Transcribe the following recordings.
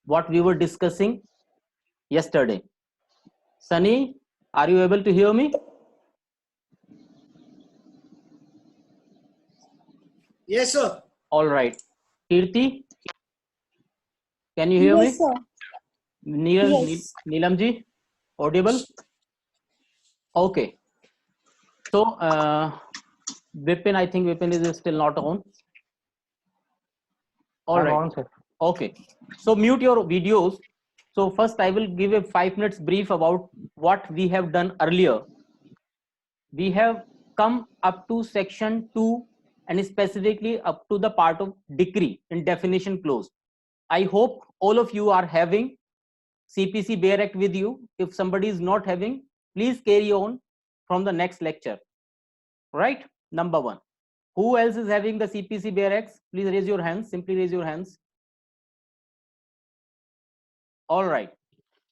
what we were discussing yesterday. Sunny, are you able to hear me? Yes, sir. All right. Kirti, can you hear Yes, me? sir. Yes. Neelam ji, audible? Okay. So, Vipin, I think Vipin is still not on. All right. On, sir. Okay. So mute your videos. So first I will give a 5 minutes brief about what we have done earlier. We have come up to section 2 and specifically up to the part of decree in definition clause. I hope all of you are having CPC Bare Act with you. If somebody is not having, please carry on from the next lecture. Right? Number 1. Who else is having the CPC Bare Act? Please raise your hands. Simply raise your hands. All right.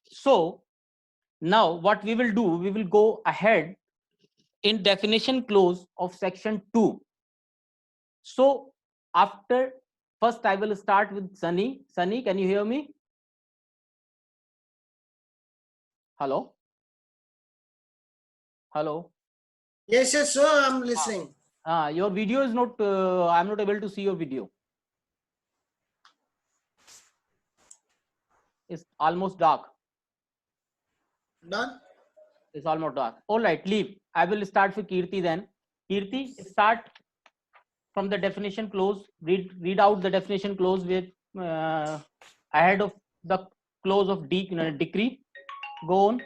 So now what we will do, we will go ahead in definition clause of section 2. So after, first I will start with Sunny. Sunny, can you hear me? Hello? Hello? Yes, sir, I'm listening. Your video is not, I'm not able to see your video. It's almost dark. Done? It's almost dark. All right, leave. I will start with Kirti then. Kirti, start from the definition clause. Read out the definition clause with ahead of the clause of decree. Go on.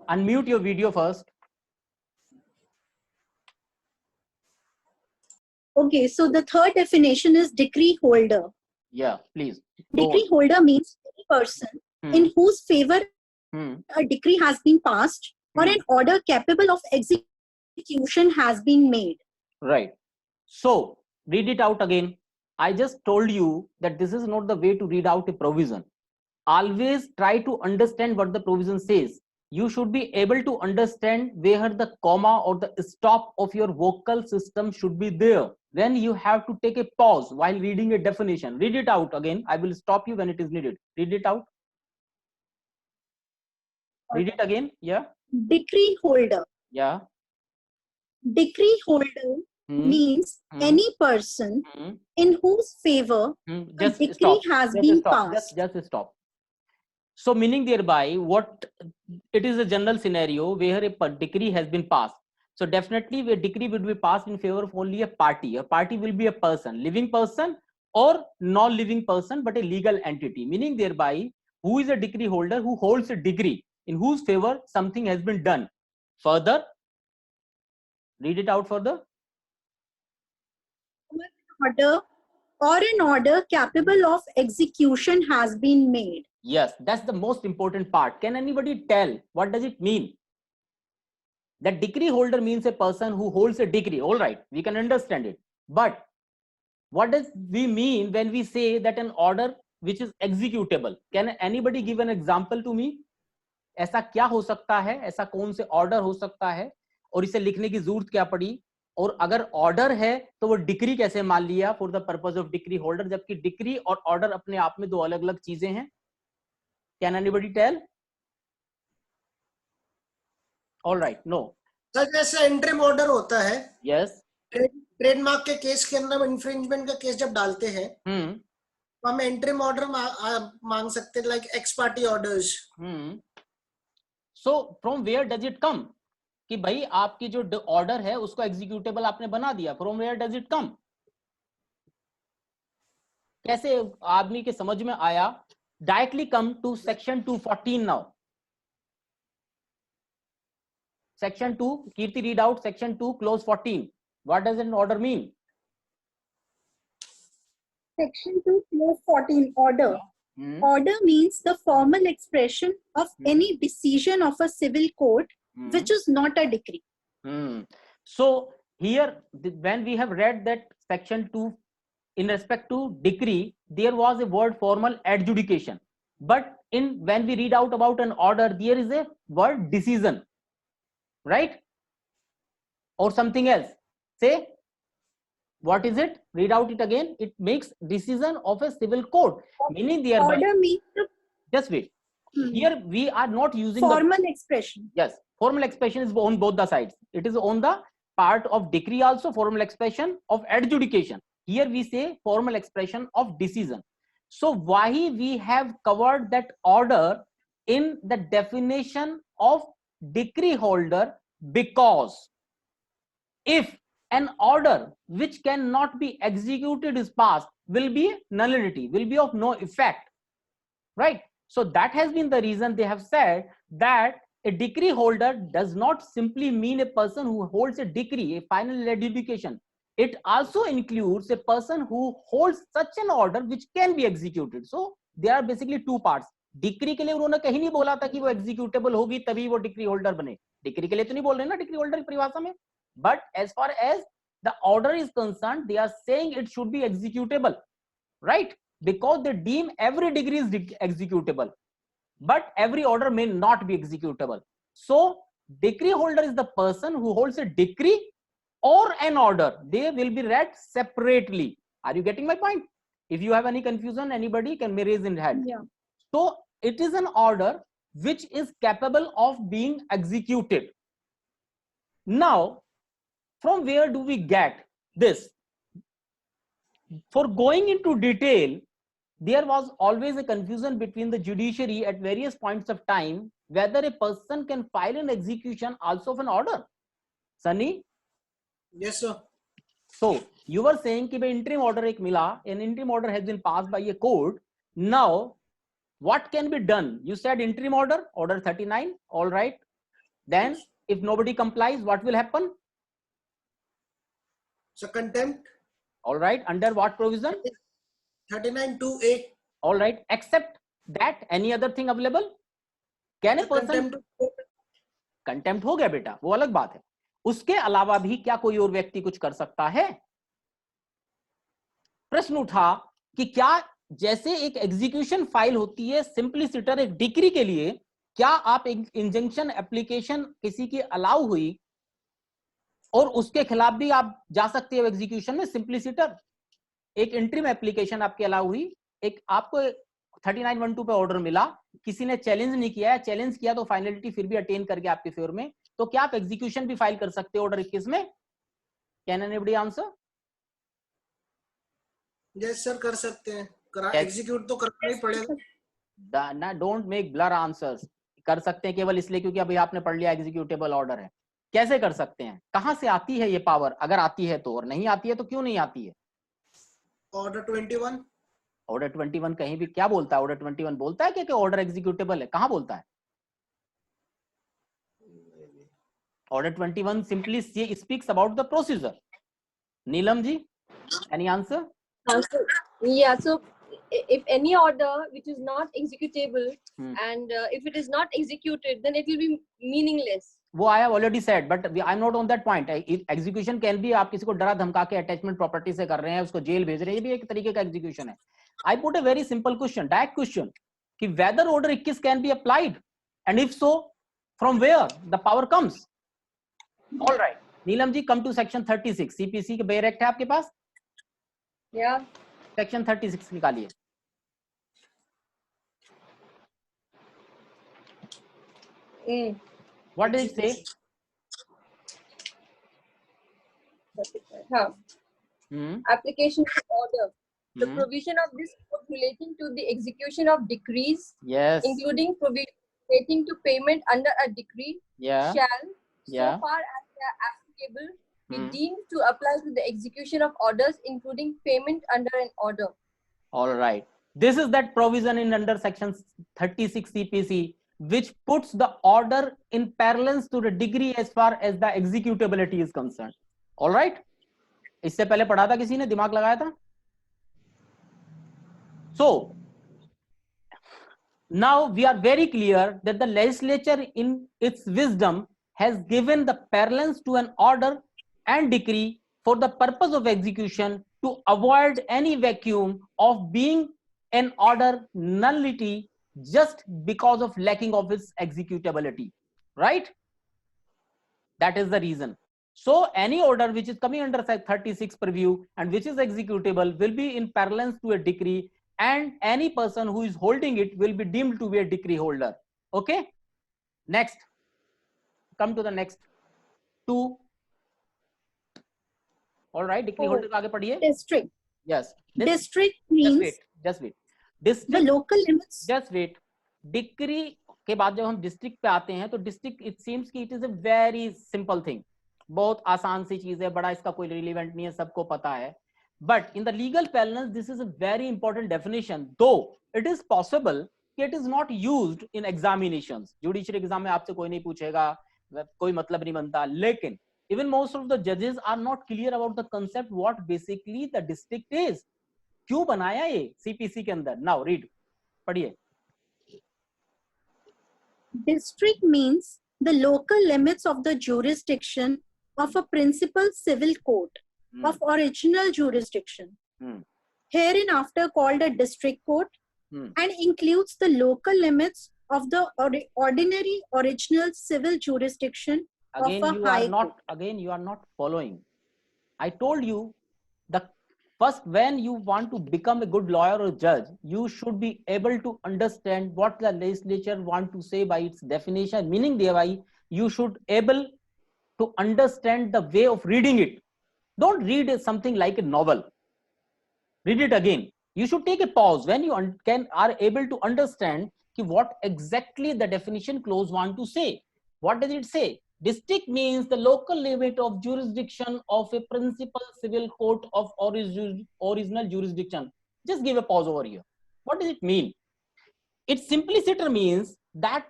Unmute your video first. Okay, so the third definition is decree holder. Yeah, please. Go Decree on. holder means any person in whose favor a decree has been passed or an order capable of execution has been made. Right. So read it out again. I just told you that this is not the way to read out a provision. Always try to understand what the provision says. You should be able to understand where the comma or the stop of your vocal system should be there. Then you have to take a pause while reading a definition. Read it out again. I will stop you when it is needed. Read it out. Read it again. Yeah. Decree holder. Yeah. Decree holder means any person in whose favor a decree has been passed. Just stop. So meaning thereby, what it is a general scenario where a decree has been passed. So definitely a decree will be passed in favor of only a party. A party will be a person, living person or non-living person, but a legal entity. Meaning thereby, who is a decree holder? Who holds a decree in whose favor something has been done. Further, read it out further. An order capable of execution has been made. Yes, that's the most important part. Can anybody tell what does it mean? That decree holder means a person who holds a decree. All right, we can understand it. But what does we mean when we say that an order which is executable? Can anybody give an example to me? ऐसा क्या हो सकता है? ऐसा कौन से order हो सकता है और इसे लिखने की जरूरत क्या पड़ी? और अगर ऑर्डर है तो वो डिक्री कैसे मान लिया for the purpose of decree holder, जबकि डिक्री और ऑर्डर अपने आप में दो अलग अलग चीजें हैं. Can anybody tell? Alright, no sir जैसे इंटरिम ऑर्डर होता है, यस, ट्रेडमार्क के केस के अंदर इंफ्रिंजमेंट का केस जब डालते हैं तो हम इंटरिम ऑर्डर मांग सकते हैं, like ex parte orders. So from where does it come कि भाई आपकी जो ऑर्डर है उसको एग्जीक्यूटेबल आपने बना दिया. From where does it come? कैसे आदमी के समझ में आया? Directly come to section 214 now. Section 2, Kirti, read out Section 2, Clause 14. What does an order mean? Section 2, Clause 14, order. Order means the formal expression of any decision of a civil court which is not a decree. So here, when we have read that Section 2 in respect to decree, there was a word formal adjudication. But when we read out about an order, there is a word decision. Right? Or something else. Say What is it? Read out it again. It makes decision of a civil court, meaning thereby. Order means just wait. Here we are not using formal expression. Yes, formal expression is on both the sides. It is on the part of decree also, formal expression of adjudication. Here we say formal expression of decision. So why we have covered that order in the definition of decree holder? Because if an order which cannot be executed is passed, will be nullity, will be of no effect, right? So that has been the reason they have said that a decree holder does not simply mean a person who holds a decree, a final adjudication. It also includes a person who holds such an order which can be executed. So there are basically two parts. Decree के लिए उन्होंने कहीं नहीं बोला था कि वो executable होगी तभी वो डिक्री होल्डर बने. डिक्री के लिए तो नहीं बोल रहे ना डिक्री होल्डर की परिभाषा में. But as far as the order is concerned, they are saying it should be executable, right? Because they deem every decree is executable, but every order may not be executable. So decree holder is the person who holds a decree or an order. They will be read separately. Are you getting my point? If you have any confusion, anybody can raise in hand. Yeah. So it is an order which is capable of being executed. Now, from where do we get this? For going into detail, there was always a confusion between the judiciary at various points of time whether a person can file an execution also of an order. Sunny? Yes, sir. So you were saying कि interim order एक मिला, an interim order has been passed by a court. Now, what can be done? You said interim order, order 39. All right. Then, if nobody complies, what will happen? So contempt. All right. Under what provision? 39(2)(a). All right. Except that, any other thing available? Can a person contempt हो गया बेटा, वो अलग बात है. उसके अलावा भी क्या कोई और व्यक्ति कुछ कर सकता है? प्रश्न उठा कि क्या जैसे एक एग्जीक्यूशन फाइल होती है सिंपलिसिटर एक डिक्री के लिए, क्या आप एक इंजंक्शन एप्लीकेशन किसी की अलाउ हुई और उसके खिलाफ भी आप जा सकते हो एग्जीक्यूशन में? सिंपलिसिटर एक इंटरिम एप्लीकेशन आपके अलाउ हुई, एक आपको 39(1)(2) पे ऑर्डर मिला, किसी ने चैलेंज नहीं किया है, चैलेंज किया तो फाइनलिटी फिर भी अटेन करके आपके फेवर में, तो क्या आप एग्जीक्यूशन भी फाइल कर सकते हो ऑर्डर 21 में? Can anybody answer? Yes sir, कर सकते हैं. एग्जीक्यूट तो करना ही पड़ेगा ना. Don't make blur answers. कर सकते हैं केवल इसलिए क्योंकि अभी आपने पढ़ लिया एग्जीक्यूटेबल ऑर्डर है. कैसे कर सकते हैं? कहां से आती है ये पावर? अगर आती है तो, और नहीं आती है तो क्यों नहीं आती है? ऑर्डर 21. ऑर्डर 21 कहीं भी क्या बोलता है? ऑर्डर 21 बोलता है कि ऑर्डर एग्जीक्यूटेबल है? कहां बोलता है? Order 21 simply speaks about the procedure. Neelam ji, any answer? Yeah, so if any order which is not executable and if it is not executed, then it will be meaningless. वो I have already said, but I am not on that point. Execution can be आप किसी को डरा धमका के attachment property से कर रहे हैं, उसको जेल भेज रहे हैं, ये भी एक तरीके का एग्जीक्यूशन है. I put a very simple question, direct question, कि whether order 21 can be applied and if so, from where the power comes? All right, Neelam ji, come to section 36. CPC के बेयर एक्ट है आपके पास? Yeah. सेक्शन 36 निकालिए. What did it say? Application of order. The provision of this code relating to the execution of decrees, yes, including provision relating to payment under a decree, yeah, shall, so far as they are applicable, be deemed to apply to the execution of orders, including payment under an order. All right. This is that provision in under section 36 CPC, which puts the order in parallel to the degree as far as the executability is concerned. All right. इससे पहले पढ़ा था किसी ने? दिमाग लगाया था? So now we are very clear that the legislature in its wisdom has given the parallels to an order and decree for the purpose of execution to avoid any vacuum of being an order nullity just because of lacking of its executability, right? That is the reason. So any order which is coming under 36 purview and which is executable will be in parallel to a decree, and any person who is holding it will be deemed to be a decree holder. Okay, next, come to the next two. All right, decree holder आगे पढ़िए. District. Yes. District means Just wait. District, the local limits. Just wait. Decree के बाद जब हम district पे आते हैं तो डिस्ट्रिक्ट इट सीम्स कि it is a very simple thing, बहुत आसान सी चीज है, बड़ा इसका कोई रिलेवेंट नहीं है, सबको पता है. But in the legal parallels this is a very important definition, दो इट इज पॉसिबल कि it is not used in examinations. Judicial exam में आपसे कोई नहीं पूछेगा, कोई मतलब नहीं बनता, लेकिन even most of the judges are not clear about the concept what basically the district is. क्यों बनाया ये CPC के अंदर? Now read, पढ़िए. District means the local limits of the jurisdiction of a principal civil court of original jurisdiction, hereinafter called a district court, and includes the local limits of the ordinary original civil jurisdiction Again of a high court. Again you are not following. I told you the first, when you want to become a good lawyer or judge, you should be able to understand what the legislature want to say by its definition, meaning thereby you should able to understand the way of reading it. Don't read something like a novel. Read it again. You should take a pause when you are able to understand what exactly the definition clause want to say. What does it say? District means the local limit of jurisdiction of a principal civil court of original jurisdiction. Just give a pause over here. What does it mean? It simpliciter means that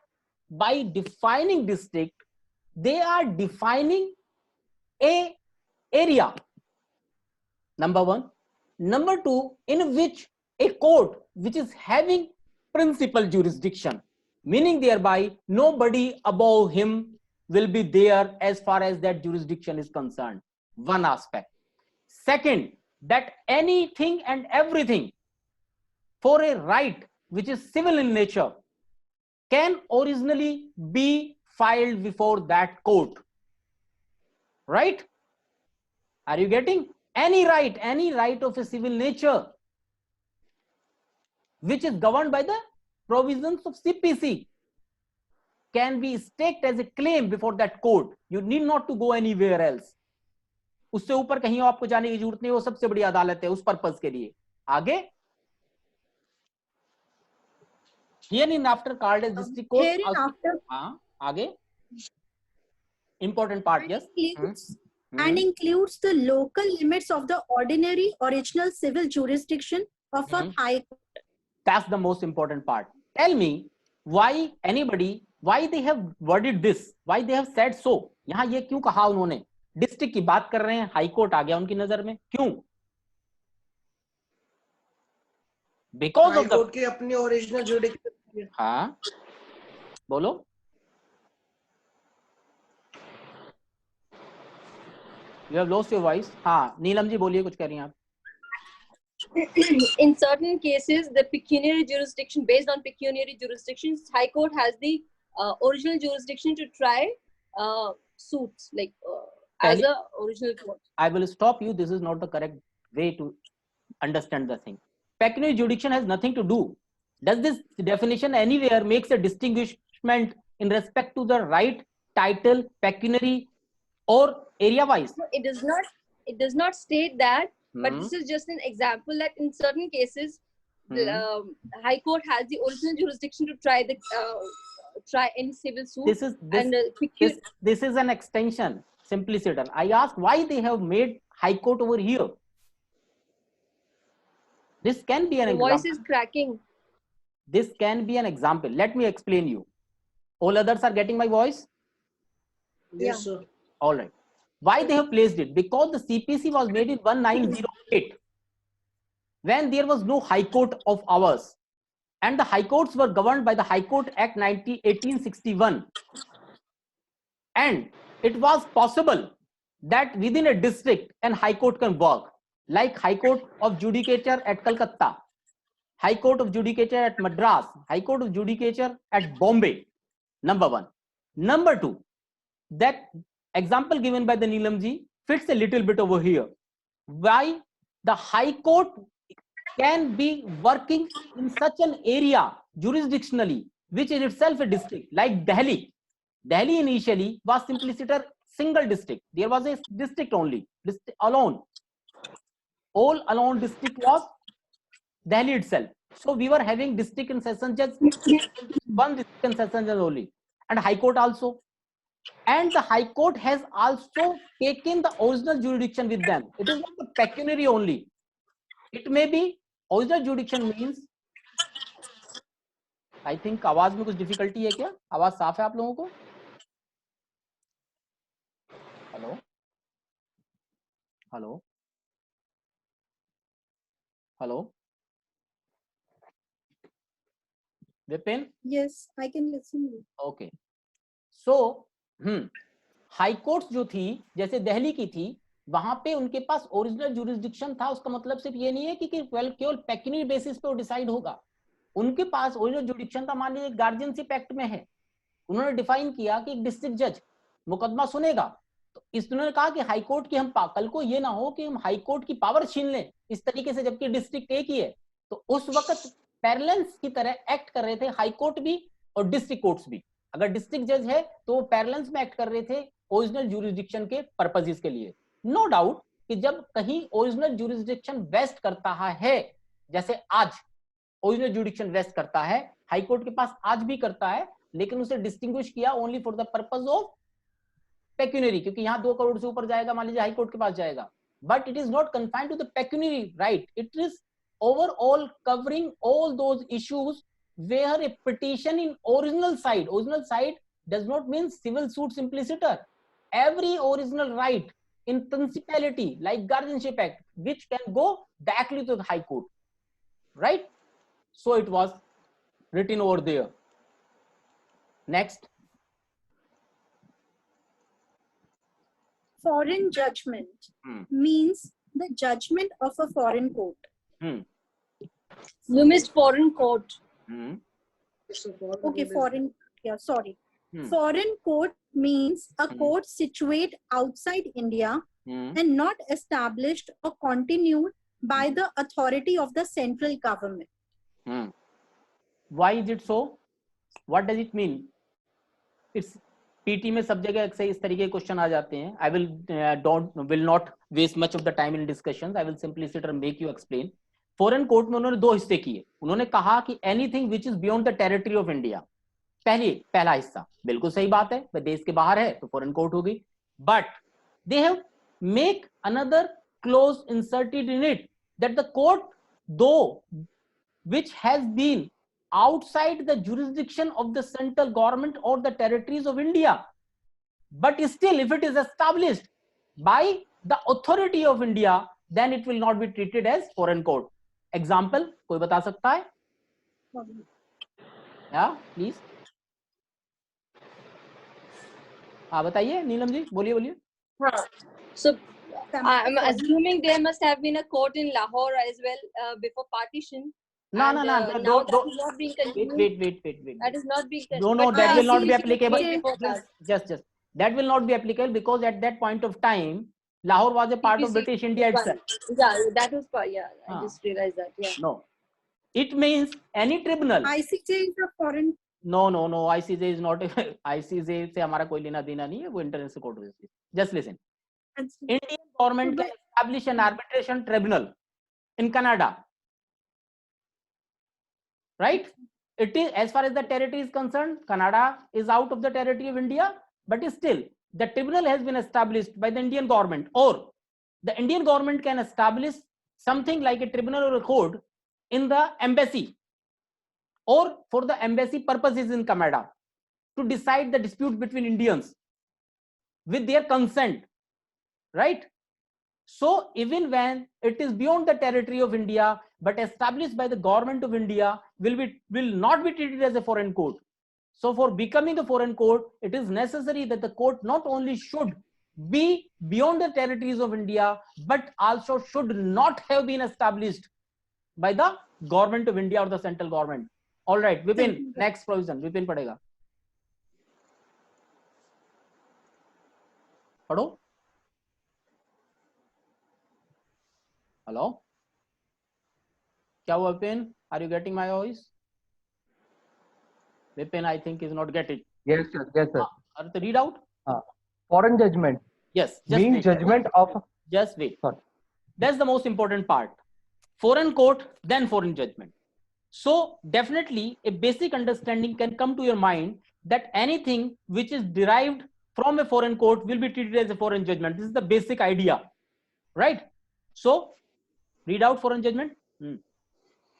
by defining district, they are defining a area. Number one. Number two, in which a court which is having principal jurisdiction, meaning thereby nobody above him will be there as far as that jurisdiction is concerned. One aspect. Second, that anything and everything for a right which is civil in nature can originally be filed before that court. Right? Are you getting? Any right of a civil nature which is governed by the provisions of CPC can be staked as a claim before that court. You need not to go anywhere else. उससे ऊपर कहीं आपको जाने की जरूरत नहीं, वो सबसे बड़ी अदालत है उस पर्पस के लिए. आगे, hereinafter called as district court. हाँ, आगे, important part. Yes. And includes the local limits of the ordinary original civil jurisdiction of a high court. That's the most important part. Tell me why they have worded this, why they have said so. यहाँ ये क्यों कहा उन्होंने? District की बात कर रहे हैं, हाई कोर्ट आ गया उनकी नजर में, क्यों? बिकॉज ऑफ द की अपनी ओरिजिनल जुडिक्शन. हाँ, बोलो. You have lost your voice. हाँ, नीलम जी बोलिए, कुछ कह रही हैं आप. In certain cases, the pecuniary jurisdiction, based on pecuniary jurisdictions, High Court has the original jurisdiction to try suits, like as a original court. I will stop you. This is not the correct way to understand the thing. Pecuniary jurisdiction has nothing to do. Does this definition anywhere makes a distinguishment in respect to the right, title, pecuniary, or area-wise? No, it does not. It does not state that. But this is just an example that in certain cases, the High Court has the original jurisdiction to try the try any civil suit. This is an extension. Simpliciter. I ask why they have made High Court over here. This can be an example. Voice is cracking. This can be an example. Let me explain you. All others are getting my voice? Yes, sir. All right. Why they have placed it? Because the CPC was made in 1908, when there was no High Court of ours, and the High Courts were governed by the High Court Act 1861, and it was possible that within a district an High Court can work, like High Court of Judicature at Calcutta, High Court of Judicature at Madras, High Court of Judicature at Bombay. Number one. Number two, that example given by the Neelam ji fits a little bit over here. Why the High Court can be working in such an area jurisdictionally, which is itself a district, like Delhi. Delhi initially was simply a single district. There was a district only, district alone. All alone district was Delhi itself. So we were having district and session judge, one district and session judge only, and High Court also. And the High Court has also taken the original jurisdiction with them. It is not the pecuniary only. It may be original jurisdiction means. I think आवाज में कुछ difficulty है क्या? आवाज साफ है आप लोगों को? Hello? Hello? Hello? Vipin? Yes, I can listen. Okay. So, high court जो थी जैसे दिल्ली की थी, वहां पे उनके पास ओरिजिनल जुरिस्डिक्शन था. उसका मतलब सिर्फ ये नहीं है कि केवल पेक्यूनियरी बेसिस पे वो डिसाइड होगा. उनके पास ओरिजिनल जुरिस्डिक्शन था. मान लीजिए गार्जियनशिप एक्ट में है, उन्होंने डिफाइन किया कि एक डिस्ट्रिक्ट जज मुकदमा सुनेगा, तो इन्होंने कहा कि हाई कोर्ट की हम कल को ये ना हो कि हम हाई कोर्ट की पावर छीन लें इस तरीके से, जबकि डिस्ट्रिक्ट एक ही है. तो उस वक्त पैरेलल्स की तरह एक्ट कर रहे थे हाई कोर्ट भी और डिस्ट्रिक्ट कोर्ट्स भी. अगर डिस्ट्रिक्ट जज है तो वो पैरेलल्स में एक्ट कर रहे थे ओरिजिनल ज्यूरिसडिक्शन के पर्पसेस के लिए. नो डाउट कि जब कहीं ओरिजिनल ज्यूरिसडिक्शन वेस्ट करता है, जैसे आज ओरिजिनल ज्यूरिसडिक्शन वेस्ट करता है, हाई कोर्ट के पास आज भी करता है, लेकिन उसे डिस्टिंग्विश किया only for the purpose of pecuniary, क्योंकि यहां 2 करोड़ से ऊपर जाएगा, मान लीजिए हाई कोर्ट के पास जाएगा. But it is not confined to the pecuniary right. It is overall covering all those issues where a petition in original side does not mean civil suit simpliciter. Every original right in principality like guardianship act which can go directly to the high court, right? So it was written over there. Next. Foreign judgment means the judgment of a foreign court. You missed foreign court. Okay, foreign. Yeah, sorry. Foreign court means a court situate outside India and not established or continued by the authority of the central government. Why is it so? What does it mean? It's PT में सब जगह अक्सर इस तरीके के question आ जाते हैं. I will not waste much of the time in discussions. I will simply sit and make you explain. Foreign court में उन्होंने 2 हिस्से किए. उन्होंने कहा कि anything which is beyond the territory of India. पहला हिस्सा बिल्कुल सही बात है, वह देश के बाहर है तो फॉरेन कोर्ट हो गई. But they have make another close inserted in it that the court दो which has been outside the jurisdiction of the central government or the territories of India, but still if it is established by the authority of India, then it will not be treated as foreign court. Example, कोई बता सकता है? Yeah, please. हाँ बताइए नीलम जी, बोलिए. So I'm assuming there must have been a court in Lahore as well before partition. No. Wait. That is not being No, that will not be applicable. Just that will not be applicable because at that point of time, Lahore was a part of British India itself. Yeah, that was part. Yeah, I just realized that. Yeah. No, it means any tribunal. ICJ is a foreign. No. ICJ is not. ICJ से हमारा कोई लेना देना नहीं है, वो international court है. Just listen. Indian government can establish an arbitration tribunal in Canada. Right? It is, as far as the territory is concerned, Canada is out of the territory of India, but still the tribunal has been established by the Indian government, or the Indian government can establish something like a tribunal or a court in the embassy or for the embassy purposes in Canada to decide the dispute between Indians with their consent, right? So even when it is beyond the territory of India but established by the government of India, will not be treated as a foreign court. So for becoming a foreign court, it is necessary that the court not only should be beyond the territories of India but also should not have been established by the government of India or the central government. All right, Vipin, next provision. Vipin padega. पढ़ो। Hello, क्या हुआ Vipin? Are you getting my voice? Vipin I think is not getting. Yes, sir. Yes, sir. तो read out. Foreign judgment Yes, means judgment of. Just wait. Sorry. That's the most important part. Foreign court, then foreign judgment. So definitely a basic understanding can come to your mind that anything which is derived from a foreign court will be treated as a foreign judgment. This is the basic idea, right? So read out foreign judgment.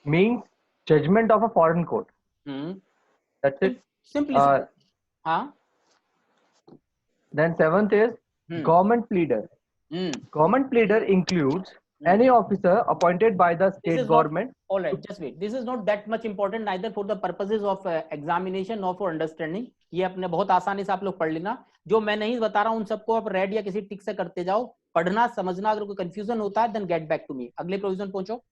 Means judgment of a foreign court. That's it. Simply. Then seventh is government pleader. Government pleader includes any officer appointed by the state government. All right, just wait. This is not that much important neither for the purposes of examination nor for understanding. ये अपने बहुत आसानी से आप लोग पढ़ लेना. जो मैं नहीं बता रहा हूं उन सबको आप रेड या किसी टिक से करते जाओ. पढ़ना समझना, अगर कोई कंफ्यूजन होता है then get back to me. अगले प्रोविजन पहुंचो.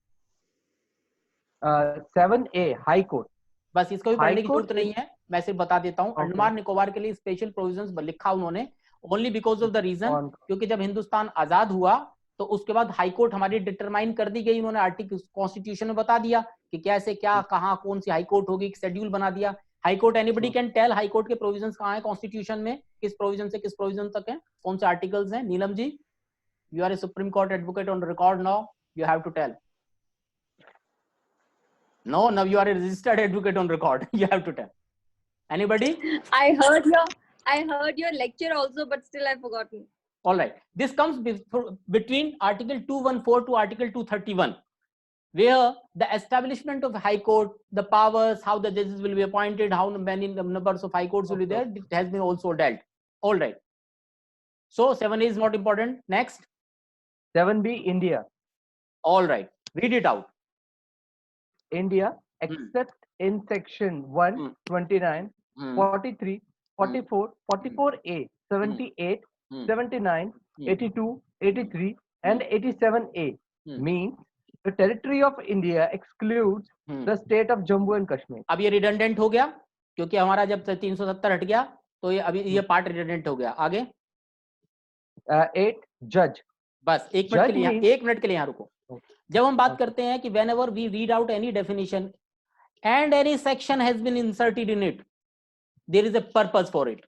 7A high court. बस इसको भी पढ़ने की जरूरत नहीं है, मैं सिर्फ बता देता हूँ. अंडमान निकोबार के लिए स्पेशल प्रोविजंस लिखा उन्होंने only because of the reason, क्योंकि जब हिंदुस्तान आजाद हुआ तो उसके बाद हाई कोर्ट हमारी डिटरमाइन कर दी गई. उन्होंने आर्टिकल कॉन्स्टिट्यूशन में बता दिया कि कैसे क्या कहाँ कौन सी हाई कोर्ट होगी, शेड्यूल बना दिया. High court anybody can tell high court के प्रोविजंस कहाँ है कॉन्स्टिट्यूशन में, किस प्रोविजन से किस प्रोविजन तक है, कौन से आर्टिकल्स हैं. Neelam ji, you are a supreme court advocate on record now, you have to tell. No, now you are a registered advocate on record. You have to tell. Anybody? I heard your lecture also, but still I've forgotten. All right. This comes between Article 214 to Article 231, where the establishment of High Court, the powers, how the judges will be appointed, how many numbers of High Courts will be there, it has been also dealt. All right. So 7A is not important. Next. 7B India. All right. Read it out. India, except in section 1, 29, 43, 44, 44A, 78, 79, 82, 83, and 87A means the territory of India excludes the state of Jammu and Kashmir. अब ये redundant हो गया क्योंकि हमारा जब 370 हट गया तो ये अभी ये पार्ट redundant हो गया. आगे 8 judge. बस एक मिनट के लिए यहाँ रुको. जब हम बात करते हैं कि whenever we read out any definition and any section has been inserted in it, there is a purpose for it.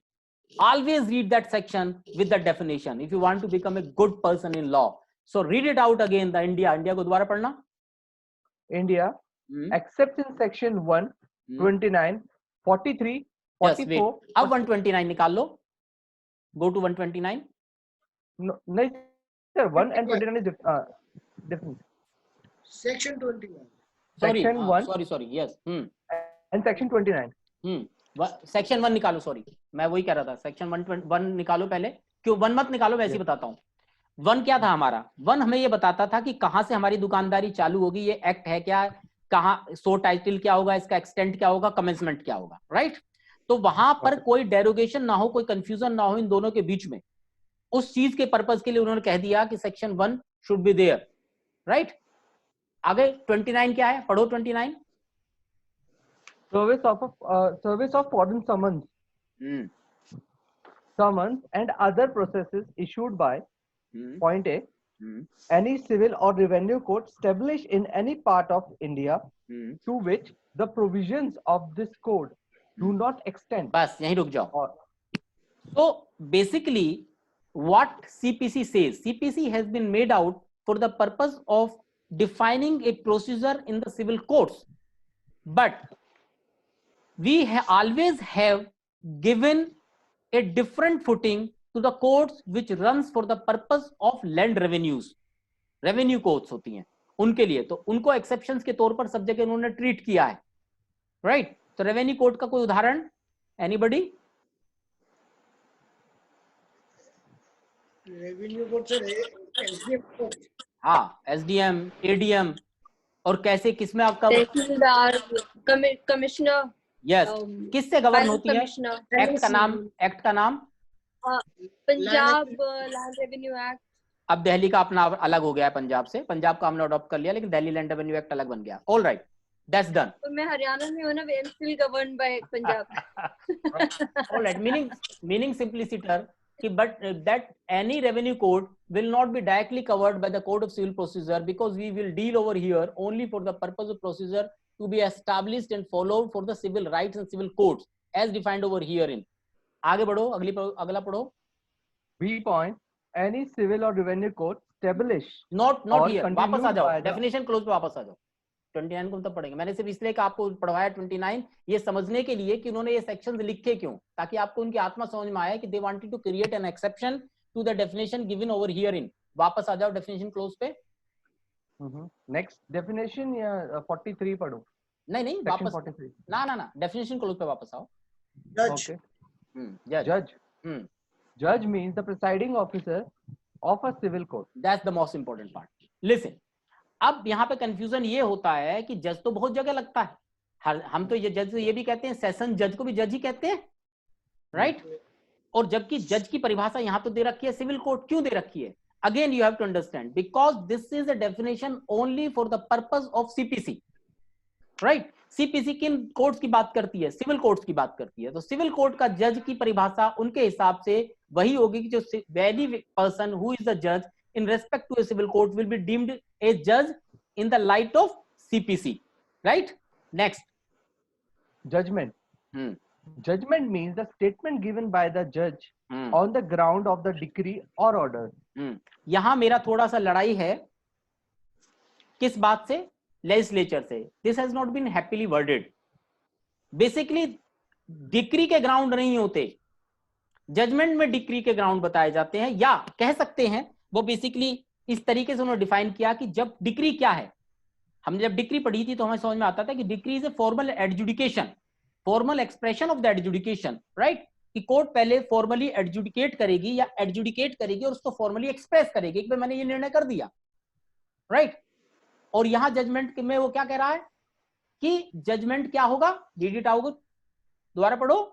Always read that section with the definition if you want to become a good person in law. So read it out again. The India को दोबारा पढ़ना. India, except in section 1, 29, 43, 44. अब 129 निकाल लो. Go to 129. No, sir, 1 and 29 is different. Section 21. Section 1. Sorry. Yes. And section 29. Section 1 निकालो. Sorry, मैं वही कह रहा था. सेक्शन 1 निकालो पहले. क्यों 1 मत निकालो, वैसे ही बताता हूँ. 1 क्या था हमारा? 1 हमें ये बताता था कि कहां से हमारी दुकानदारी चालू होगी, ये एक्ट है क्या, कहां सो टाइटल क्या होगा, इसका एक्सटेंट क्या होगा, कमेंसमेंट क्या होगा. राइट. तो वहां पर कोई डेरोगेशन ना हो, कोई कंफ्यूजन ना हो इन दोनों के बीच में. उस चीज के पर्पज के लिए उन्होंने कह दिया कि section 1 should be there. Right. आगे 29 क्या है? पढ़ो 29. Service of foreign summons. Summons and other processes issued by point A, any civil or revenue court established in any part of India to which the provisions of this code do not extend. बस यहीं रुक जाओ. So basically what CPC says, CPC has been made out for the purpose of defining a procedure in the civil courts, but we always have given a different footing to the courts which runs for the purpose of land revenues. Revenue courts होती हैं उनके लिए, तो उनको exceptions के तौर पर सब जगह उन्होंने treat किया है. Right. तो revenue court का कोई उदाहरण? Anybody? Revenue court से SDM court. हाँ, SDM, ADM, और कैसे किसमें आपका कमिश्नर. यस. किससे गवर्न होती है? एक्ट का नाम पंजाब लैंड रेवेन्यू एक्ट. अब दिल्ली का अपना अलग हो गया है पंजाब से. पंजाब का हमने अडॉप्ट कर लिया, लेकिन दिल्ली लैंड रेवेन्यू एक्ट अलग बन गया. All right, that's done. तो मैं हरियाणा में हूं ना, we am still governed by Punjab. All right. Meaning simpliciter, कि but that any revenue code will not be directly covered by the code of civil procedure because we will deal over here only for the purpose of procedure to be established and followed for the civil rights and civil codes as defined over herein. आगे बढ़ो, अगला पढ़ो. B point, any civil or revenue code establish not here, वापस आ जाओ, definition clause पे वापस आ जाओ. 29 को तब पढ़ेंगे. मैंने सिर्फ इसलिए कि आपको पढ़वाया 29 ये समझने के लिए कि उन्होंने ये सेक्शंस लिखे क्यों, ताकि आपको उनकी आत्मा समझ में आए कि they wanted to create an exception to the definition given over here in. वापस आ जाओ डेफिनेशन क्लोज पे. नेक्स्ट डेफिनेशन या 43 पढ़ो. नहीं वापस 43. ना डेफिनेशन क्लोज पे वापस आओ. जज. Judge means the presiding officer of a civil court. That's the most important part. Listen. अब यहाँ पे कंफ्यूजन ये होता है कि जज तो बहुत जगह लगता है. हम तो ये जज ये भी कहते हैं, सेशन जज को भी जज ही कहते हैं, राइट? और जबकि जज की परिभाषा यहाँ तो दे रखी है सिविल कोर्ट. क्यों दे रखी है? Again you have to understand because this is a definition only for the purpose of CPC, right? CPC किन कोर्ट्स की बात करती है? सिविल कोर्ट्स की बात करती है. तो सिविल कोर्ट का जज की परिभाषा उनके हिसाब से वही होगी कि जो very person who is the जज in respect to a civil court will be deemed a judge in the light of CPC, right? Next, judgment. Judgment means the statement given by the judge on the ground of the decree or order. यहां मेरा थोड़ा सा लड़ाई है किस बात से? Legislature से. This has not been happily worded. Basically, decree के ग्राउंड नहीं होते, जजमेंट में डिक्री के ग्राउंड बताए जाते हैं, या कह सकते हैं वो बेसिकली इस तरीके से उन्होंने डिफाइन किया कि जब डिक्री क्या है. हमने जब डिक्री पढ़ी थी तो हमें समझ में आता था कि decree is a formal adjudication, formal expression of the adjudication, right? कि कोर्ट पहले फॉर्मली एडजुडिकेट करेगी या एडजुडिकेट करेगी और उसको फॉर्मली एक्सप्रेस करेगी कि मैंने ये निर्णय कर दिया, राइट? और यहां जजमेंट में वो क्या कह रहा है कि जजमेंट क्या होगा? रीड इट आउट, दोबारा पढ़ो.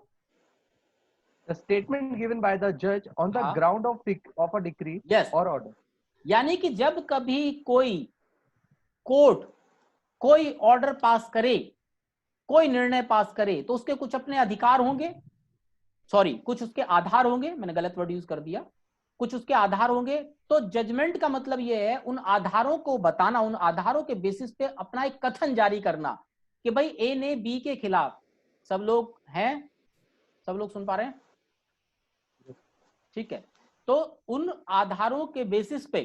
The statement given by the judge on the ground of a decree or order. यानी कि जब कभी कोई कोर्ट कोई ऑर्डर पास करे, कोई निर्णय पास करे, तो उसके कुछ अपने अधिकार होंगे, कुछ उसके आधार होंगे. मैंने गलत वर्ड यूज कर दिया. कुछ उसके आधार होंगे. तो जजमेंट का मतलब यह है उन आधारों को बताना, उन आधारों के बेसिस पे अपना एक कथन जारी करना कि भाई ए ने बी के खिलाफ. सब लोग हैं? सब लोग सुन पा रहे हैं? ठीक है. तो उन आधारों के बेसिस पे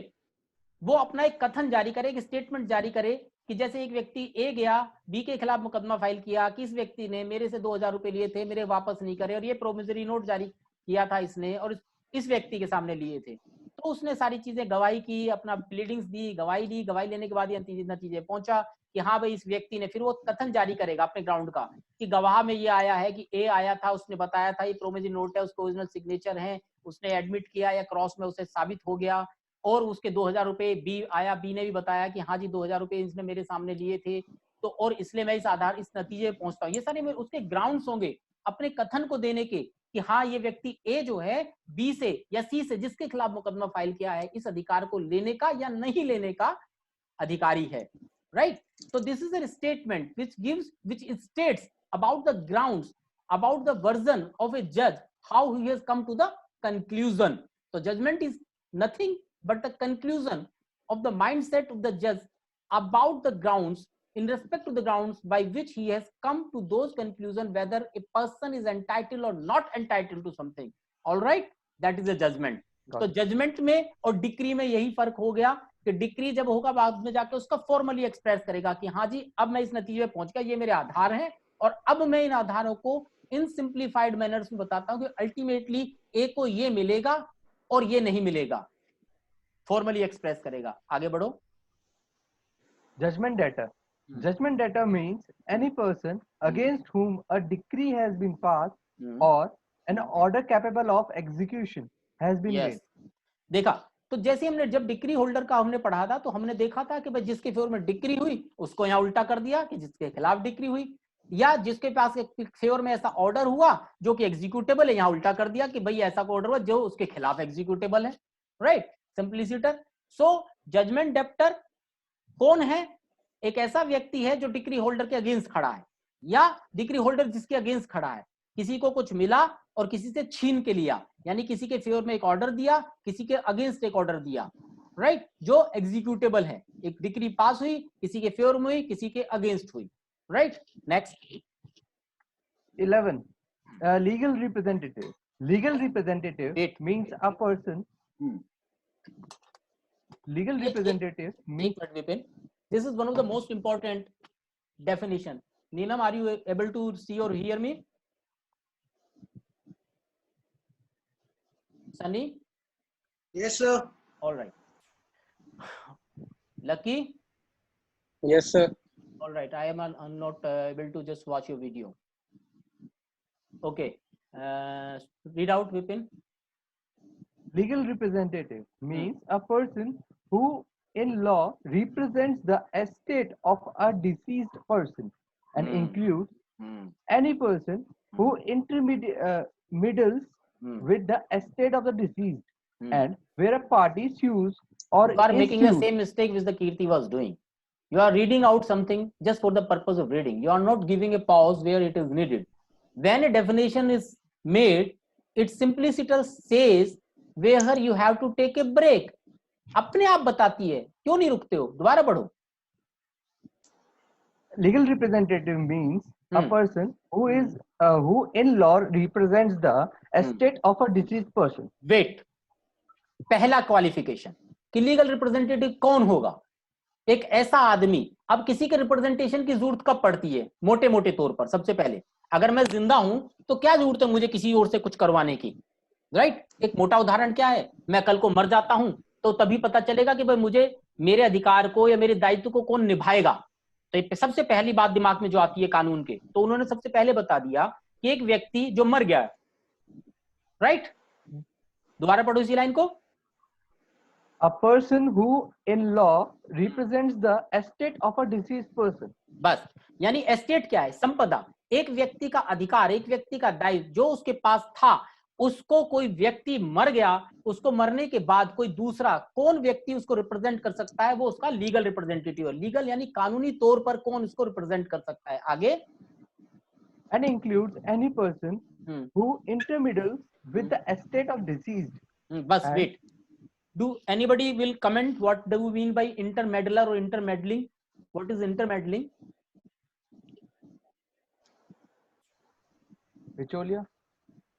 वो अपना एक कथन जारी करे, एक स्टेटमेंट जारी करे कि जैसे एक व्यक्ति ए गया, बी के खिलाफ मुकदमा फाइल किया कि इस व्यक्ति ने मेरे से 2000 रुपए लिए थे, मेरे वापस नहीं करे, और ये प्रोमिसरी नोट जारी किया था इसने और इस व्यक्ति के सामने लिए थे. तो उसने सारी चीजें गवाही की, अपना प्लीडिंग्स दी, गवाही दी. गवाही लेने के बाद ये नतीजे पहुंचा कि हाँ भाई इस व्यक्ति ने, फिर वो कथन जारी करेगा अपने ग्राउंड का कि गवाह में ये आया है कि ए आया था, उसने बताया था ये प्रोमिसरी नोट है, उसको ओरिजिनल सिग्नेचर है, उसने एडमिट किया या क्रॉस में उसे साबित हो गया, और उसके 2000 रुपए बी आया, बी ने भी बताया कि हाँ जी 2000 रुपए इसने मेरे सामने लिए थे, तो और इसलिए मैं इस नतीजे पे पहुंचता हूँ. ये सारे उसके ग्राउंड्स होंगे अपने कथन को देने के कि हाँ ये व्यक्ति ए जो है बी से या सी से जिसके खिलाफ मुकदमा फाइल किया है, इस अधिकार को लेने का या नहीं लेने का अधिकारी है, right? So this is a statement which states about the grounds, about the version of a judge, how he has come to the conclusion. So judgment is nothing but the conclusion of the mindset of the judge about the grounds, in respect to the grounds by which he has come to those conclusions whether a person is entitled or not entitled to something. All right, that is a judgment. तो judgement में और decree में यही फर्क हो गया कि decree जब होगा बाद में जाके उसका फॉर्मली एक्सप्रेस करेगा कि हाँ जी अब मैं इस नतीजे पे पहुंच गया, ये मेरे आधार हैं और अब मैं इन आधारों को इन सिंप्लीफाइड मैनर्स में बताता हूं कि अल्टीमेटली ए को ये मिलेगा और ये नहीं मिलेगा, फॉर्मली एक्सप्रेस करेगा. आगे बढ़ो. Judgment debtor. Judgment debtor means any person against whom a decree has been passed or an order capable of execution has been made. देखा, तो जैसे हमने जब डिक्री होल्डर का हमने पढ़ा था तो हमने देखा था कि भाई जिसके फेवर में डिक्री हुई उसको यहाँ उल्टा कर दिया कि जिसके खिलाफ डिक्री हुई, या जिसके पास फेवर में ऐसा ऑर्डर हुआ जो कि एग्जीक्यूटेबल है, यहाँ उल्टा कर दिया कि भाई ऐसा ऑर्डर हुआ जो उसके खिलाफ एग्जीक्यूटेबल है, राइट? सिंप्लिसिटर. सो जजमेंट डेप्टर कौन है? एक ऐसा व्यक्ति है जो डिक्री होल्डर के अगेंस्ट खड़ा है, या डिक्री होल्डर जिसके अगेंस्ट खड़ा है, किसी को कुछ मिला और किसी से छीन के लिया, यानी किसी के फेवर में एक ऑर्डर दिया, किसी के अगेंस्ट एक ऑर्डर दिया, राइट, जो एग्जीक्यूटेबल है। एक डिक्री पास हुई, किसी के फेवर में हुई, किसी के अगेंस्ट हुई, right. Next 11. Legal representative. Legal representative means a person. Legal representative means. This is one of the most important definition. Neelam, are you able to see or hear me? Sunny? Yes, sir. All right. Lucky? Yes, sir. All right. I am not able to just watch your video. Okay. Read out, Vipin. Legal representative means a person who in law represents the estate of a deceased person and includes any person who intermeddles with the estate of the deceased and where a party sues or you are making the same mistake which the Kirti was doing. You are reading out something just for the purpose of reading. You are not giving a pause where it is needed. When a definition is made, it simpliciter says where you have to take a break. अपने आप बताती है, क्यों नहीं रुकते हो? दोबारा पढ़ो. Legal representative means a person who is who in law represents the estate of a deceased person. Wait. पहला क्वालिफिकेशन कि लीगल रिप्रेजेंटेटिव कौन होगा? एक ऐसा आदमी. अब किसी के रिप्रेजेंटेशन की जरूरत कब पड़ती है? मोटे मोटे तौर पर सबसे पहले अगर मैं जिंदा हूं तो क्या जरूरत है मुझे किसी और से कुछ करवाने की, राइट? एक मोटा उदाहरण क्या है, मैं कल को मर जाता हूं तो तभी पता चलेगा कि भाई मुझे मेरे अधिकार को या मेरे दायित्व को कौन निभाएगा. तो सबसे पहली बात दिमाग में जो आती है कानून के, तो उन्होंने सबसे पहले बता दिया कि एक व्यक्ति जो मर गया, राइट? दोबारा पढ़ो इसी लाइन को. A person who in law represents the estate of a deceased person. बस, यानी एस्टेट क्या है? संपदा. एक व्यक्ति का अधिकार, एक व्यक्ति का दायित्व जो उसके पास था, उसको कोई व्यक्ति मर गया, उसको मरने के बाद कोई दूसरा कौन व्यक्ति उसको रिप्रेजेंट कर सकता है? वो उसका लीगल रिप्रेजेंटेटिव है. लीगल यानी कानूनी तौर पर कौन उसको रिप्रेजेंट कर सकता है. आगे and includes any person who intermeddles with the estate of deceased. बस wait. Do anybody will comment what do you mean by intermeddler or intermeddling? What is intermeddling? Bicholia?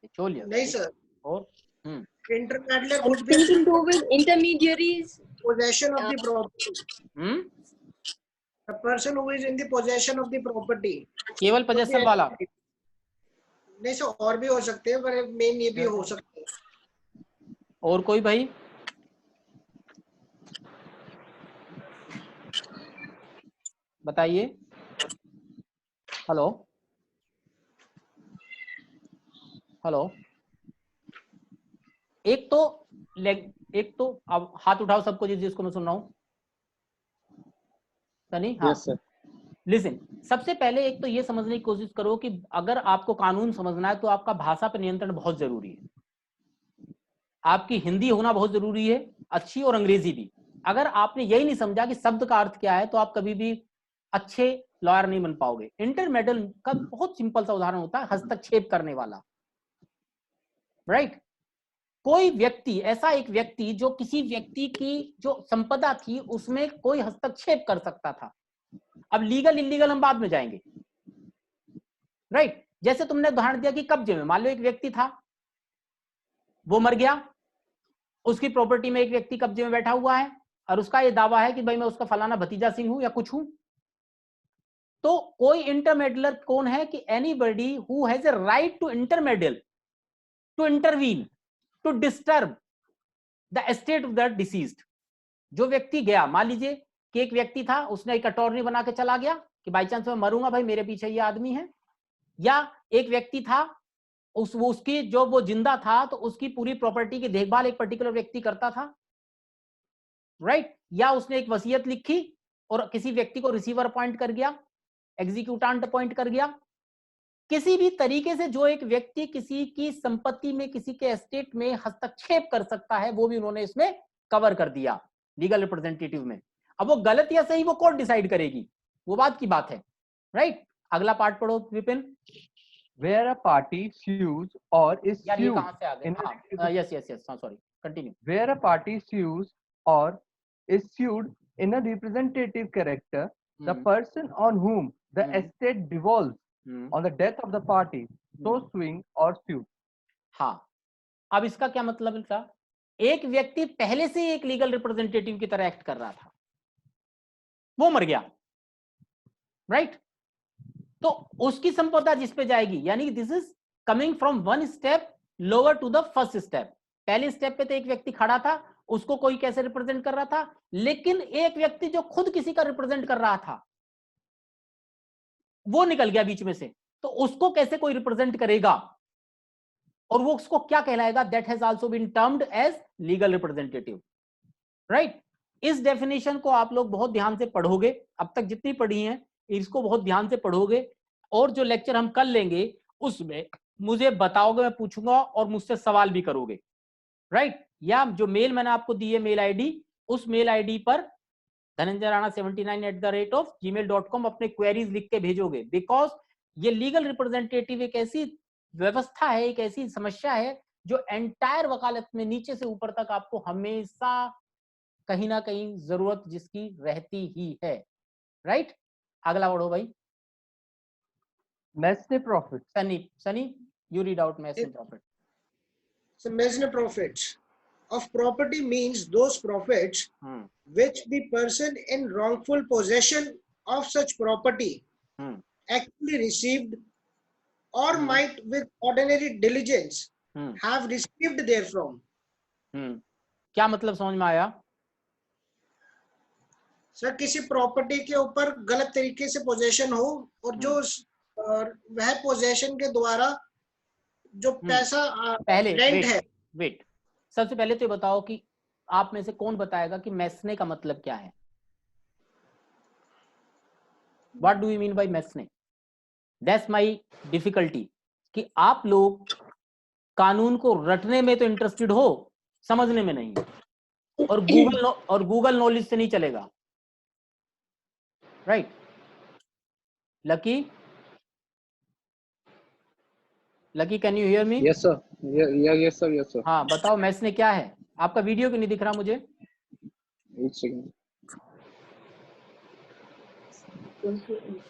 Bicholia. नहीं sir. और Intermeddler कुछ भी Something to do with intermediaries. possession of the property. The person who is in the possession of the property. केवल possession वाला. नहीं sir, और भी हो सकते हैं, पर मेन ये भी हो सकते हैं. और कोई भाई? बताइए. Hello hello. एक तो अब हाथ उठाओ सबको जिसको मैं सुन रहा हूं. सनी? हाँ. Yes, sir. लिसन, सबसे पहले एक तो ये समझने की कोशिश करो कि अगर आपको कानून समझना है तो आपका भाषा पर नियंत्रण बहुत जरूरी है. आपकी हिंदी होना बहुत जरूरी है, अच्छी, और अंग्रेजी भी. अगर आपने यही नहीं समझा कि शब्द का अर्थ क्या है तो आप कभी भी अच्छे लॉयर नहीं बन पाओगे. इंटरमेडल का बहुत सिंपल सा उदाहरण होता है हस्तक्षेप करने वाला, राइट? कोई व्यक्ति, ऐसा एक व्यक्ति जो किसी व्यक्ति की जो संपदा थी उसमें कोई हस्तक्षेप कर सकता था. अब लीगल इलीगल हम बाद में जाएंगे, राइट? जैसे तुमने उदाहरण दिया कि कब्जे में, मान लो एक व्यक्ति था, वो मर गया, उसकी प्रॉपर्टी में एक व्यक्ति कब्जे में बैठा हुआ है और उसका ये दावा है कि भाई मैं उसका फलाना भतीजा सिंह हूं या कुछ हूं. तो कोई इंटरमेडलर कौन है कि anybody who has a right to intermeddle, to intervene, to disturb the estate of the deceased. जो व्यक्ति गया, मान लीजिए कि एक व्यक्ति था, उसने एक अटॉर्नी बना के चला गया कि बाई चांस मैं मरूंगा भाई मेरे पीछे ये आदमी है. या एक व्यक्ति था, उसकी जो वो जिंदा था तो उसकी पूरी प्रॉपर्टी की देखभाल एक पर्टिकुलर व्यक्ति करता था, राइट? या उसने एक वसीयत लिखी और किसी व्यक्ति को रिसीवर अपॉइंट कर गया, एग्जीक्यूटेंट अपॉइंट कर गया. किसी भी तरीके से जो एक व्यक्ति किसी की संपत्ति में, किसी के एस्टेट में हस्तक्षेप कर सकता है, वो भी उन्होंने इसमें कवर कर दिया लीगल रिप्रेजेंटेटिव में. अब वो गलत या सही वो कोर्ट डिसाइड करेगी, वो बात की बात है, राइट? अगला पार्ट पढ़ो Vipin. where a party sues or is यार ये sued कहाँ से आ गए? हाँ, yes, sorry, continue. Where a party sues or is sued in a representative character, the person on whom the estate devolves on the death of the party, so suing or sued. हाँ, अब इसका क्या मतलब था? एक व्यक्ति पहले से एक लीगल रिप्रेजेंटेटिव की तरह एक्ट कर रहा था, वो मर गया, राइट? तो उसकी संपदा जिस पे जाएगी, यानी this is coming from one step lower to the first step. पहले स्टेप पे तो एक व्यक्ति खड़ा था, उसको कोई कैसे रिप्रेजेंट कर रहा था, लेकिन एक व्यक्ति जो खुद किसी का रिप्रेजेंट कर रहा था वो निकल गया बीच में से, तो उसको कैसे कोई रिप्रेजेंट करेगा और वो उसको क्या कहलाएगा? That has also been termed as legal representative, right? इस डेफिनेशन को आप लोग बहुत ध्यान से पढ़ोगे, अब तक जितनी पढ़ी हैं इसको बहुत ध्यान से पढ़ोगे, और जो लेक्चर हम कर लेंगे उसमें मुझे बताओगे, मैं पूछूंगा और मुझसे सवाल भी करोगे, राइट? या जो मेल मैंने आपको दी है मेल आईडी, उस मेल आईडी पर dhananjay.rana79@gmail.com अपने क्वेरीज लिख के भेजोगे, बिकॉज ये लीगल रिप्रेजेंटेटिव एक ऐसी व्यवस्था है, एक ऐसी समस्या है जो एंटायर वकालत में नीचे से ऊपर तक आपको हमेशा कहीं ना कहीं जरूरत जिसकी रहती ही है, राइट? अगला बढ़ो भाई. Mesne profit. Sunny, you read out mesne profit. So mesne profits of property means those profits which the person in wrongful possession of such property actually received or might with ordinary diligence have received therefrom. क्या मतलब समझ में आया? Sir किसी property के ऊपर गलत तरीके से पोजेशन हो और जो वह पोजेशन के द्वारा जो पैसा पहले रेंट है. वेट, सबसे पहले तो बताओ कि आप में से कौन बताएगा कि मैसने का मतलब क्या है? What do you mean by mesne? That's my difficulty कि आप लोग कानून को रटने में तो इंटरेस्टेड हो, समझने में नहीं, और गूगल नॉलेज से नहीं चलेगा, right? Lucky can you hear me? Yes sir. Yes sir. हाँ बताओ मैसने क्या है? आपका वीडियो क्यों नहीं दिख रहा मुझे? एक second.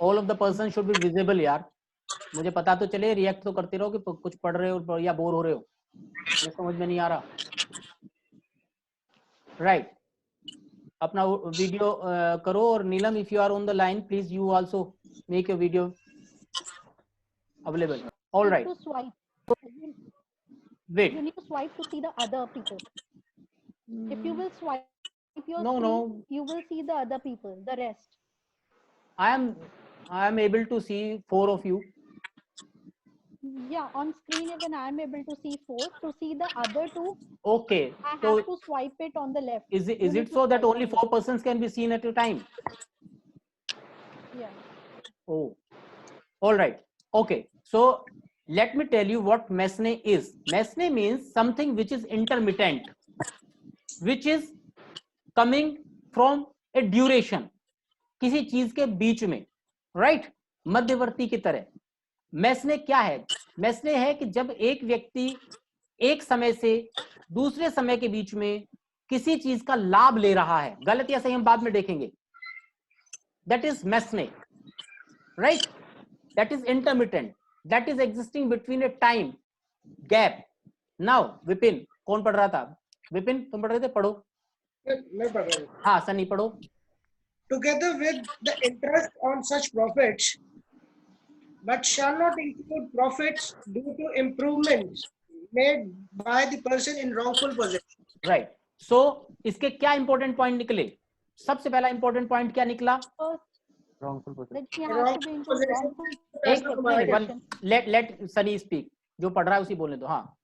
All of the person should be visible यार, मुझे पता तो चले, रिएक्ट तो करते रहो कि कुछ पढ़ रहे हो या बोर हो रहे हो, मुझे समझ में नहीं आ रहा, राइट? अपना वीडियो करो, और Neelam if you are on the line please you also make your video available. All right. Wait. You need to swipe to see the other people. If you will swipe your No. you will see the other people, the rest. I am able to see 4 of you. Yeah, on screen even I am able to see 4. To see the other 2, okay, I have to swipe it on the left. Is it so that only 4 persons can be seen at a time? Yeah. Oh, all right. Okay, so let me tell you what mesne is. Mesne means something which is intermittent, which is coming from a duration, किसी चीज के बीच में, right? मध्यवर्ती की तरह. मैसने क्या है? मैसने है कि जब एक व्यक्ति एक समय से दूसरे समय के बीच में किसी चीज का लाभ ले रहा है, गलत या सही हम बाद में देखेंगे, that is मैसने, right? That is intermittent, that is existing between a time gap. Now Vipin, कौन पढ़ रहा था? विपिन तुम पढ़ रहे थे? पढ़ो. मैं पढ़ रहा हूँ. हाँ सनी पढ़ो. Together with the interest on such profits, but shall not include profits due to improvements made by the person in wrongful possession. Right. So इसके क्या इंपॉर्टेंट पॉइंट निकले? सबसे पहला इंपॉर्टेंट पॉइंट क्या निकला? let सनी स्पीक, जो पढ़ रहा है उसी बोलने दो. हाँ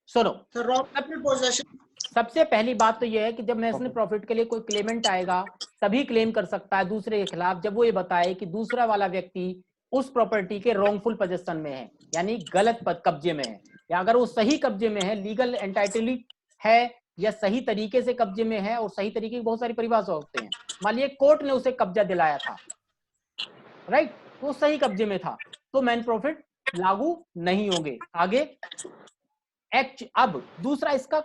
सुनो, सबसे पहली बात तो यह है कि जब मैसने प्रॉफिट के लिए कोई क्लेमेंट आएगा तभी क्लेम कर सकता है दूसरे के खिलाफ जब वो ये बताए कि दूसरा वाला व्यक्ति उस प्रॉपर्टी के रॉन्गफुल पोजेशन में है, यानी गलत कब्जे में है, या अगर वो सही कब्जे में है, लीगल एंटाइटली है, या सही तरीके से कब्जे में है. और सही तरीके की बहुत सारी परिभाषा होते हैं. मान लीजिए कोर्ट ने उसे कब्जा दिलाया था, राइट? वो सही कब्जे में था, तो मैन प्रॉफिट लागू नहीं होंगे। आगे अब दूसरा इसका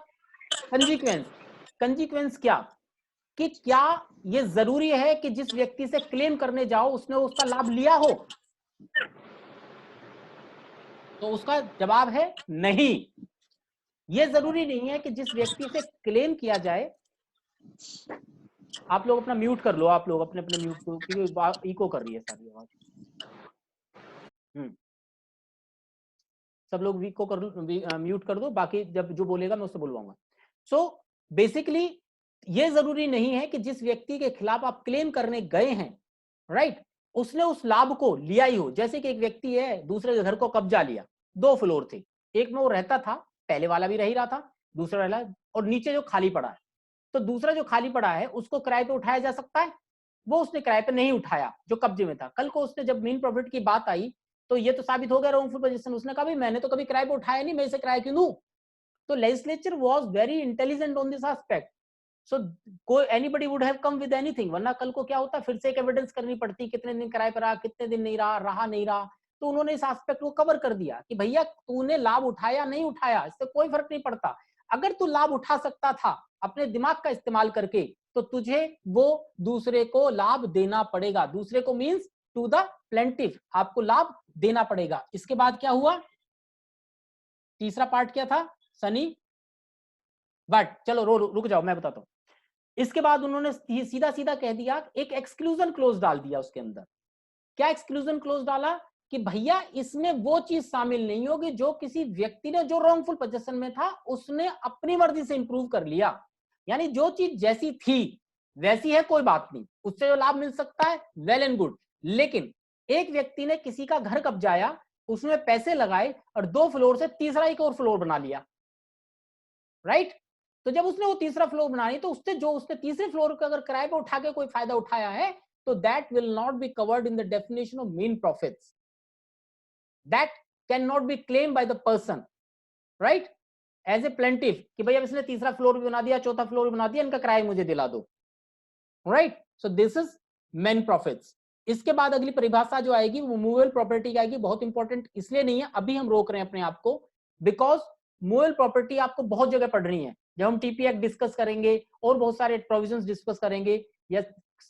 कंजीक्वेंस क्या, कि क्या ये जरूरी है कि जिस व्यक्ति से क्लेम करने जाओ उसने उसका लाभ लिया हो? तो उसका जवाब है नहीं। ये जरूरी नहीं है कि जिस व्यक्ति से क्लेम किया जाए, आप लोग अपना म्यूट कर लो, आप लोग अपने अपने म्यूट को, क्योंकि इको कर रही है सारी आवाज। सब लोग इको कर म्यूट कर दो, बाकी जब जो बोलेगा मैं उससे बुलवाऊंगा। सो बेसिकली ये जरूरी नहीं है कि जिस व्यक्ति के खिलाफ आप क्लेम करने गए हैं, राइट, उसने उस लाभ को लिया ही हो। जैसे कि एक व्यक्ति है, दूसरे के घर को कब्जा लिया, 2 फ्लोर थे, एक में वो रहता था, पहले वाला भी रह रहा था, दूसरा वाला, और नीचे जो खाली पड़ा है, तो दूसरा जो खाली पड़ा है उसको किराए पे उठाया जा सकता है? वो उसने किराए पे नहीं उठाया जो कब्जे में था। कल को उसने जब मेन प्रॉपर्टी की बात आई तो ये तो साबित हो गया रॉन्गफुल पोजीशन। उसने कहा भाई मैंने तो कभी किराए पे उठाया नहीं, मैं इसे किराए क्यों दूं? तो legislature was very intelligent on this aspect. So कोई anybody would have come with anything, वरना कल को क्या होता, फिर से एक एविडेंस करनी पड़ती, कितने दिन किराए पर रहा, कितने दिन नहीं रहा, रहा नहीं रहा। तो उन्होंने इस एस्पेक्ट को कवर कर दिया कि भैया तूने लाभ उठाया नहीं उठाया, इससे कोई फर्क नहीं पड़ता। अगर तू लाभ उठा सकता था अपने दिमाग का इस्तेमाल करके, तो तुझे वो दूसरे को लाभ देना पड़ेगा। दूसरे को मीन्स टू द प्लेंटिफ, आपको लाभ देना पड़ेगा। इसके बाद क्या हुआ, तीसरा पार्ट क्या था सनी? बट चलो रुक जाओ, मैं बताता हूं। इसके बाद उन्होंने सीधा सीधा कह दिया, एक एक्सक्लूजन क्लोज डाल दिया उसके अंदर। क्या एक्सक्लूजन क्लोज डाला? कि भैया इसमें वो चीज शामिल नहीं होगी जो किसी व्यक्ति ने जो रॉन्गफुल पोजीशन में था उसने अपनी मर्जी से इंप्रूव कर लिया। यानी जो चीज जैसी थी वैसी है, कोई बात नहीं, उससे जो लाभ मिल सकता है वेल एंड गुड। लेकिन एक व्यक्ति ने किसी का घर कब्जाया, उसमें पैसे लगाए और 2 फ्लोर से तीसरा एक और फ्लोर बना लिया, राइट? तो जब उसने वो तीसरा फ्लोर बनाई तो उससे जो उसने तीसरे फ्लोर का अगर किराए पे उठा के कोई फायदा उठाया है, तो that will not be covered in the definition of मेन profits, that can not be claim by the person, right, as a plaintiff, कि भैया इसने तीसरा फ्लोर भी बना दिया, चौथा फ्लोर भी बना दिया, इनका किराया मुझे दिला दो, right? So this is main profits. इसके बाद अगली परिभाषा जो आएगी वो मूवेबल प्रॉपर्टी की आएगी। बहुत इंपॉर्टेंट इसलिए नहीं है, अभी हम रोक रहे हैं अपने आप को, बिकॉज मूवेबल प्रॉपर्टी आपको बहुत जगह पढ़नी है। जब हम टीपी एक्ट डिस्कस करेंगे और बहुत सारे प्रोविजंस डिस्कस करेंगे, या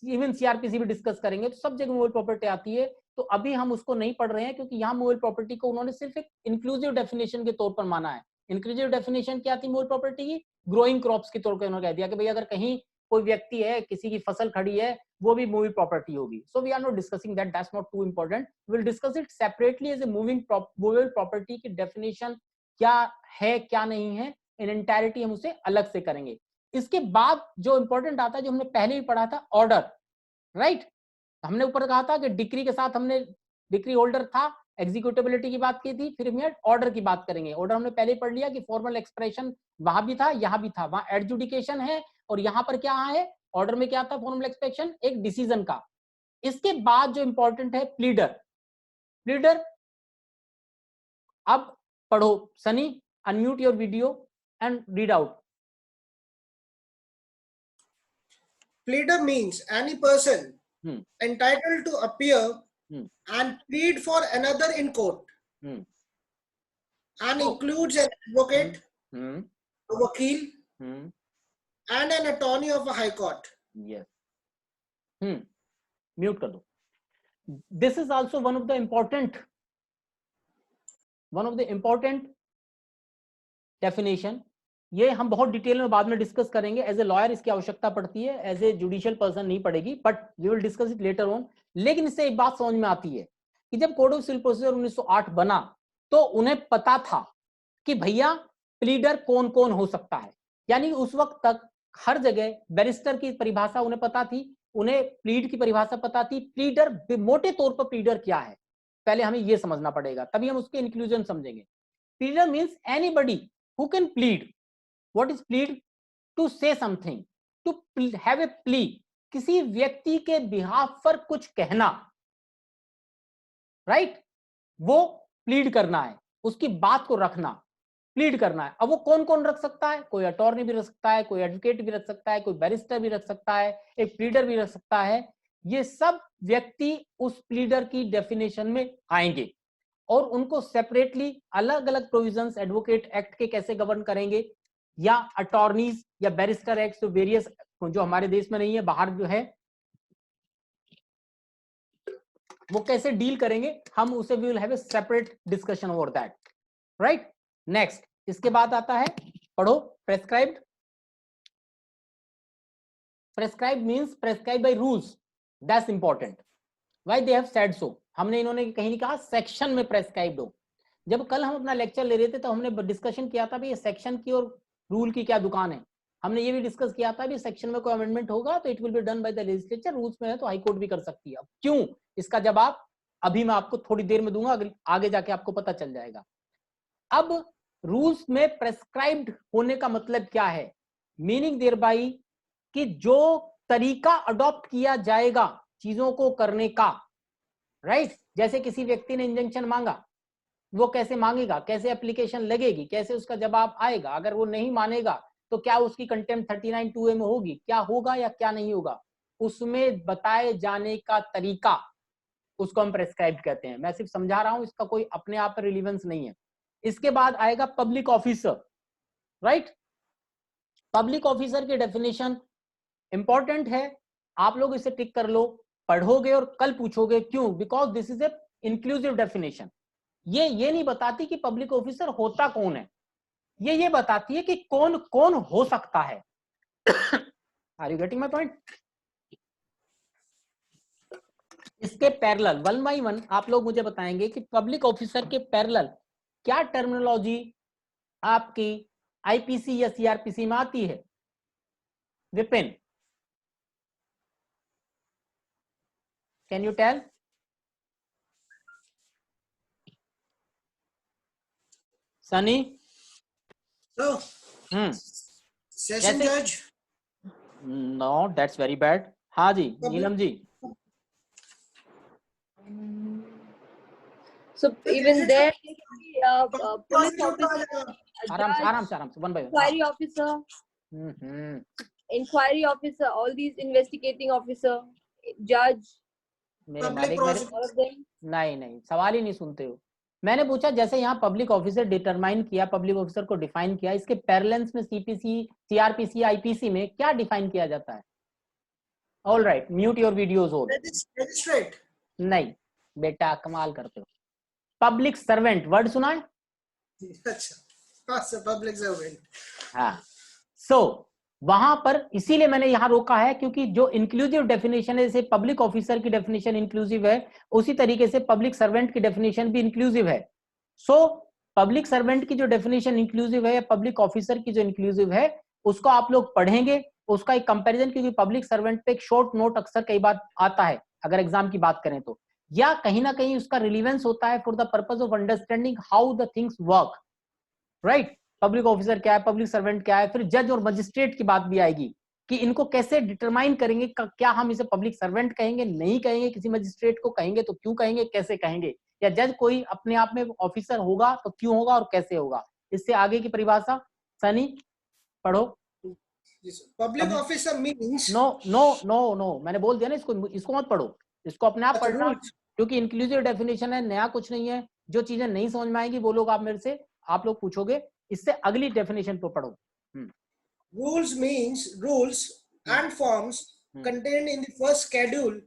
इवन सीआरपीसी भी डिस्कस करेंगे, तो सब जगह मूवेबल प्रॉपर्टी आती है। तो अभी हम उसको नहीं पढ़ रहे हैं, क्योंकि यहाँ मूवेबल प्रॉपर्टी को उन्होंने सिर्फ एक इंक्लूसिव डेफिनेशन के तौर पर माना है। इंक्लूसिव डेफिनेशन क्या थी मूवेबल प्रॉपर्टी की? ग्रोइंग क्रॉप्स के तौर पर उन्होंने कह दिया कि भाई अगर कहीं कोई व्यक्ति है, किसी की फसल खड़ी है, वो भी मूविंग प्रॉपर्टी होगी। So we are not discussing that, that's not too important, we will discuss it separately as a movable property की डेफिनेशन क्या है क्या नहीं है, इन एंटायरिटी हम उसे अलग से करेंगे। इसके बाद जो इंपॉर्टेंट आता है, जो हमने पहले भी पढ़ा था, ऑर्डर, राइट? हमने ऊपर कहा था कि डिक्री के साथ हमने डिक्री होल्डर था, एग्जीक्यूटेबिलिटी की बात की थी, फिर हम ऑर्डर की बात करेंगे। ऑर्डर हमने पहले पढ़ लिया कि फॉर्मल एक्सप्रेशन वहां भी था, यहां भी था, वहां एडजुडिकेशन है, और यहां पर क्या है, ऑर्डर में क्या था, फॉर्मल एक्सप्रेशन एक डिसीजन का। इसके बाद जो इंपॉर्टेंट है प्लीडर। प्लीडर अब पढ़ो Sunny, unmute your video and read out. Pleader means any person entitled to appear and plead for another in court, and includes an advocate, a vakil, and an attorney of a high court. Yes. Mute kar do. This is also one of the important definition. ये हम बहुत detail में बाद में discuss करेंगे। As a lawyer इसकी आवश्यकता पड़ती है, एज ए जुडिशियल पर्सन नहीं पड़ेगी, but we will discuss it later on. लेकिन इससे एक बात समझ में आती है कि जब कोड ऑफ सिविल प्रोसीजर 1908 बना तो उन्हें पता था कि भैया प्लीडर कौन कौन हो सकता है। यानी उस वक्त तक हर जगह बैरिस्टर की परिभाषा उन्हें पता थी, उन्हें प्लीड की परिभाषा पता थी। प्लीडर मोटे तौर पर प्लीडर क्या है पहले हमें यह समझना पड़ेगा, तभी हम उसके इंक्लूजन समझेंगे। Pleader means anybody who can plead. What is plead? To say something, to have a plea, किसी व्यक्ति के बिहाफ पर कुछ कहना, राइट? वो प्लीड करना है, उसकी बात को रखना, प्लीड करना है। अब वो कौन कौन रख सकता है? कोई अटॉर्नी भी रख सकता है, कोई एडवोकेट भी रख सकता है, कोई बैरिस्टर भी रख सकता है, एक प्लीडर भी रख सकता है। ये सब व्यक्ति उस प्लीडर की डेफिनेशन में आएंगे। और उनको सेपरेटली अलग अलग प्रोविजंस एडवोकेट एक्ट के कैसे गवर्न करेंगे, या अटॉर्नीज या बैरिस्टर एक्ट, जो वेरियस जो हमारे देश में नहीं है, बाहर जो है, वो कैसे डील करेंगे, हम उसे we will have a separate discussion over that, right. Next, इसके बाद आता है, पढ़ो, prescribed. Prescribe means prescribe by rules, that's important. Why they have said so, हमने इन्होंने कहीं नहीं कहा सेक्शन में प्रेस्क्राइब्ड हो। जब कल हम अपना लेक्चर ले रहे थे तो हमने डिस्कशन किया था भी ये सेक्शन की और रूल की क्या दुकान है। हमने ये भी डिस्कस किया था भी सेक्शन में कोई अमेंडमेंट होगा तो it will be done by the legislature, rules में है तो हाई कोर्ट भी कर सकती है। अब क्यों, इसका जवाब अभी मैं आपको थोड़ी देर में दूंगा, आगे जाके आपको पता चल जाएगा। अब रूल्स में प्रेस्क्राइब्ड होने का मतलब क्या है, मीनिंग देयर बाई कि जो तरीका अडॉप्ट किया जाएगा चीजों को करने का, राइट। जैसे किसी व्यक्ति ने इंजंक्शन मांगा, वो कैसे मांगेगा, कैसे एप्लीकेशन लगेगी, कैसे उसका जवाब आएगा, अगर वो नहीं मानेगा तो क्या उसकी कंटेम्प्ट 39(2)A में होगी, क्या होगा या क्या नहीं होगा, उसमें बताए जाने का तरीका, उसको हम प्रेस्क्राइब कहते हैं। मैं सिर्फ समझा रहा हूं, इसका कोई अपने आप पर रिलीवेंस नहीं है। इसके बाद आएगा public officer, right. Public officer की डेफिनेशन इंपॉर्टेंट है, आप लोग इसे टिक कर लो, पढ़ोगे और कल पूछोगे क्यों, because this is a inclusive definition. ये नहीं बताती कि पब्लिक ऑफिसर होता कौन है, ये बताती है कि कौन कौन हो सकता है। Are you getting my point? इसके पैरेलल 1 by 1 आप लोग मुझे बताएंगे कि पब्लिक ऑफिसर के पैरेलल क्या टर्मिनोलॉजी आपकी आईपीसी या सीआरपीसी में आती है। Vipin, can you tell? Sunny? Session जज? No, that's very bad. हाँ जी, Neelam ji. So even there, police officer, आराम से 1 by 1। inquiry officer, inquiry officer, all these investigating officer, judge, मेरे मालिक नहीं, सवाल ही नहीं सुनते हो। मैंने पूछा जैसे यहाँ पब्लिक ऑफिसर डिटरमाइन किया, पब्लिक ऑफिसर को डिफाइन किया, इसके पैरेलल्स में सीपीसी, सीआरपीसी, आईपीसी में क्या डिफाइन किया जाता है? All right, mute your videos. हो नहीं बेटा, कमाल करते हो। पब्लिक सर्वेंट वर्ड सुना है? अच्छा, पब्लिक सर्वेंट। हाँ, सो वहां पर इसीलिए मैंने यहां रोका है क्योंकि जो इंक्लूसिव डेफिनेशन है, जैसे पब्लिक ऑफिसर की डेफिनेशन इंक्लूसिव है, उसी तरीके से पब्लिक सर्वेंट की डेफिनेशन भी इंक्लूसिव है। सो पब्लिक सर्वेंट की जो डेफिनेशन इंक्लूसिव है या पब्लिक ऑफिसर की जो इंक्लूसिव है, उसको आप लोग पढ़ेंगे, उसका एक कंपैरिजन, क्योंकि पब्लिक सर्वेंट पे एक शॉर्ट नोट अक्सर कई बार आता है अगर एग्जाम की बात करें तो, या कहीं ना कहीं उसका रिलीवेंस होता है for the purpose of understanding how the things work, right. Public officer क्या है, पब्लिक सर्वेंट क्या है, फिर जज और मजिस्ट्रेट की बात भी आएगी कि इनको कैसे डिटरमाइन करेंगे, क्या हम इसे पब्लिक सर्वेंट कहेंगे, नहीं कहेंगे, किसी मजिस्ट्रेट को कहेंगे तो क्यों कहेंगे, कैसे कहेंगे, या जज कोई अपने आप में ऑफिसर होगा तो क्यों होगा और कैसे होगा। इससे आगे की परिभाषा सनी पढ़ो। पब्लिक ऑफिसर मींस नो, मैंने बोल दिया ना, इसको मत पढ़ो, इसको अपने आप पढ़ना, क्योंकि इंक्लूसिव डेफिनेशन है, नया कुछ नहीं है। जो चीजें नहीं समझ में आएंगी वो लोग आप मेरे से आप लोग पूछोगे, इससे अगली डेफिनेशन पे पढ़ो। Rules means rules and forms contained in the first schedule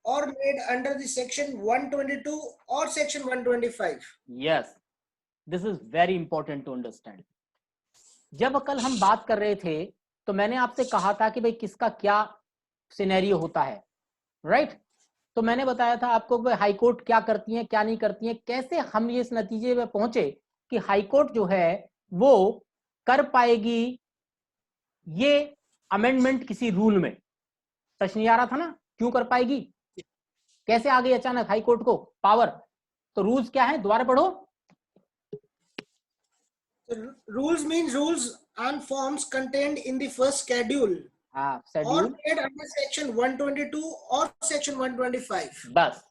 और मेड अंडर द सेक्शन 122 और section 125। Yes, this is very important to understand. जब कल हम बात कर रहे थे तो मैंने आपसे कहा था कि भाई किसका क्या सिनेरियो होता है, राइट। तो मैंने बताया था आपको कि हाई कोर्ट क्या करती है, क्या नहीं करती है, कैसे हम ये इस नतीजे में पहुंचे कि हाई कोर्ट जो है वो कर पाएगी ये अमेंडमेंट किसी रूल में। सच नहीं आ रहा था ना, क्यों कर पाएगी, कैसे आ गई अचानक हाई कोर्ट को पावर। तो रूल्स क्या है, दोबारा पढ़ो। Rules means rules and forms contained in the first schedule और मेड अंडर सेक्शन 122 और सेक्शन 125। बस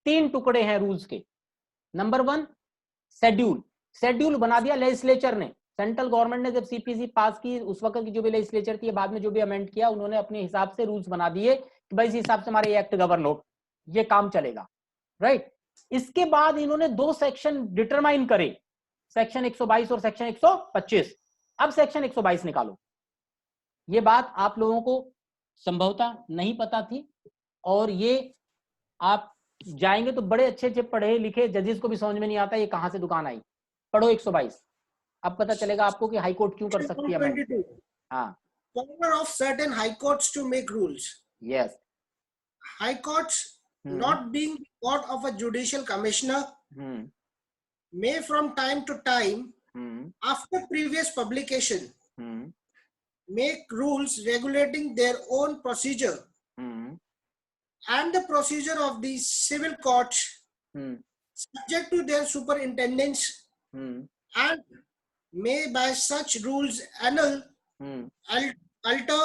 3 टुकड़े हैं रूल्स के। नंबर 1 शेड्यूल बना दिया लेजिस्लेचर ने, सेंट्रल गवर्नमेंट ने जब सीपीसी पास की, उस वक्त की जो भी लेजिस्लेचर थी, बाद में जो भी अमेंड किया, उन्होंने अपने हिसाब से रूल्स बना दिए कि भाई इस हिसाब से हमारे एक्ट गवर्न हो, ये काम चलेगा, राइट। इसके बाद इन्होंने दो सेक्शन डिटरमाइन करे, सेक्शन 122 और सेक्शन 125। अब सेक्शन 122 निकालो। ये बात आप लोगों को संभवतः नहीं पता थी, और ये आप जाएंगे तो बड़े अच्छे अच्छे पढ़े लिखे जजेस को भी समझ में नहीं आता ये कहां से दुकान आई। पढ़ो 122, अब पता चलेगा आपको कि हाई कोर्ट क्यों कर सकती है अमेंड। हाँ, power of certain high courts to make rules. yes. High courts, not being part of a judicial commissioner, may from time to time, after previous publication, make rules regulating their own procedure and the procedure of the civil courts, subject to their superintendence, and may by such rules annul, alter,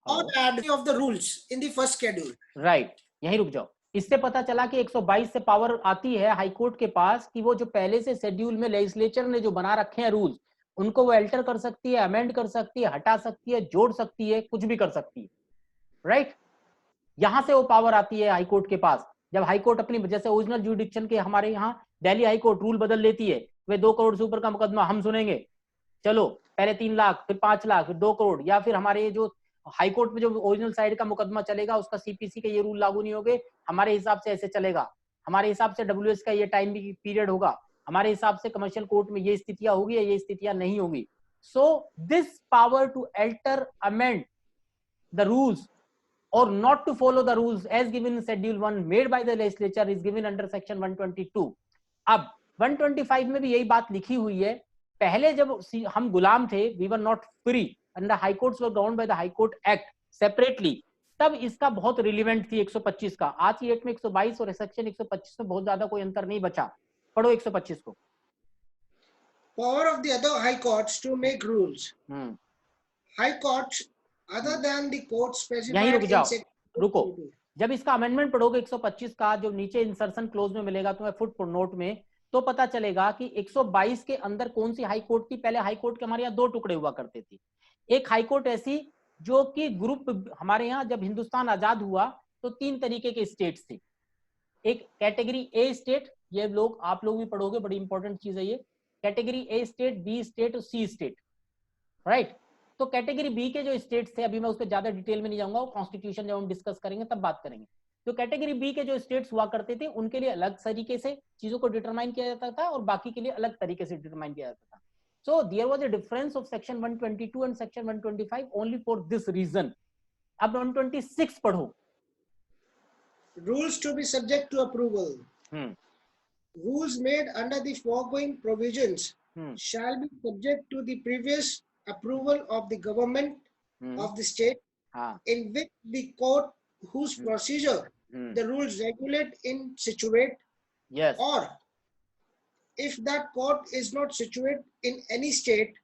or add of the rules in the first schedule. Right, यहीं रुक जाओ। इससे पता चला कि 122 से power आती है हाई कोर्ट के पास कि वो जो पहले से शेड्यूल में लेजिस्लेचर ने जो बना रखे हैं रूल्स, उनको वो अल्टर कर सकती है, अमेंड कर सकती है, हटा सकती है, जोड़ सकती है, कुछ भी कर सकती है। राइट, यहां से वो पावर आती है हाई कोर्ट के पास। जब हाई कोर्ट अपनी, जैसे ओरिजिनल जुडिक्शन के हमारे यहाँ दिल्ली हाई कोर्ट रूल बदल लेती है, वे 2 करोड़ से ऊपर का मुकदमा हम सुनेंगे, चलो पहले 3 लाख, फिर 5 लाख, फिर 2 करोड़, या फिर हमारे जो हाई कोर्ट में जो ओरिजिनल साइड का मुकदमा चलेगा उसका सीपीसी के ये रूल लागू नहीं होंगे, हमारे हिसाब से ऐसे चलेगा, हमारे हिसाब से डब्ल्यूएस का ये टाइम पीरियड होगा, हमारे हिसाब से कमर्शियल कोर्ट में ये स्थितियां होगी या ये स्थितियां नहीं होगी। So this power to alter, amend the rules or not to follow the rules as given in schedule 1 made by the legislature is given under section 122. अब 125 में भी यही बात लिखी हुई है। पहले जब हम गुलाम थे, we were not free and the high courts were governed by the high court act separately, तब इसका बहुत रिलेवेंट थी 125 का। आज की डेट में 122 और सेक्शन 125 में बहुत ज्यादा कोई अंतर नहीं बचा। पढ़ो 125 को। Power of the other high courts to make rules. High courts other than the court specified. यहीं रुक जाओ, रुको। जब इसका अमेंडमेंट पढ़ोगे 125 का, जो नीचे इंसर्शन क्लोज में मिलेगा तुम्हें फुट नोट में, तो पता चलेगा कि 122 के अंदर कौन सी हाई कोर्ट थी। पहले हाई कोर्ट के हमारे यहाँ 2 टुकड़े हुआ करते थे। एक हाई कोर्ट ऐसी जो कि ग्रुप, हमारे यहाँ जब हिंदुस्तान आजाद हुआ तो 3 तरीके के स्टेट्स थे। एक कैटेगरी ए स्टेट, ये लोग आप लोग भी पढ़ोगे, बड़ी इंपॉर्टेंट चीज है ये, category A state, B state और सी स्टेट। राइट, तो कैटेगरी बी के जो स्टेट्स थे, अभी मैं उस पर ज्यादा डिटेल में नहीं जाऊंगा, वो कॉन्स्टिट्यूशन जब हम डिस्कस करेंगे तब बात करेंगे। तो कैटेगरी बी के जो स्टेट्स हुआ करते थे उनके लिए अलग तरीके से चीजों को डिटरमाइन किया जाता था और बाकी के लिए अलग तरीके से डिटरमाइन किया जाता था। So there was a difference of section 122 and section 125 only for this reason. अब 126 पढ़ो। Rules to be subject to approval. Rules made under the foregoing provisions shall be subject to the previous approval of the government of the state in which the court whose procedure the rules regulate in situate. Yes. Or if that court is not situate in any state,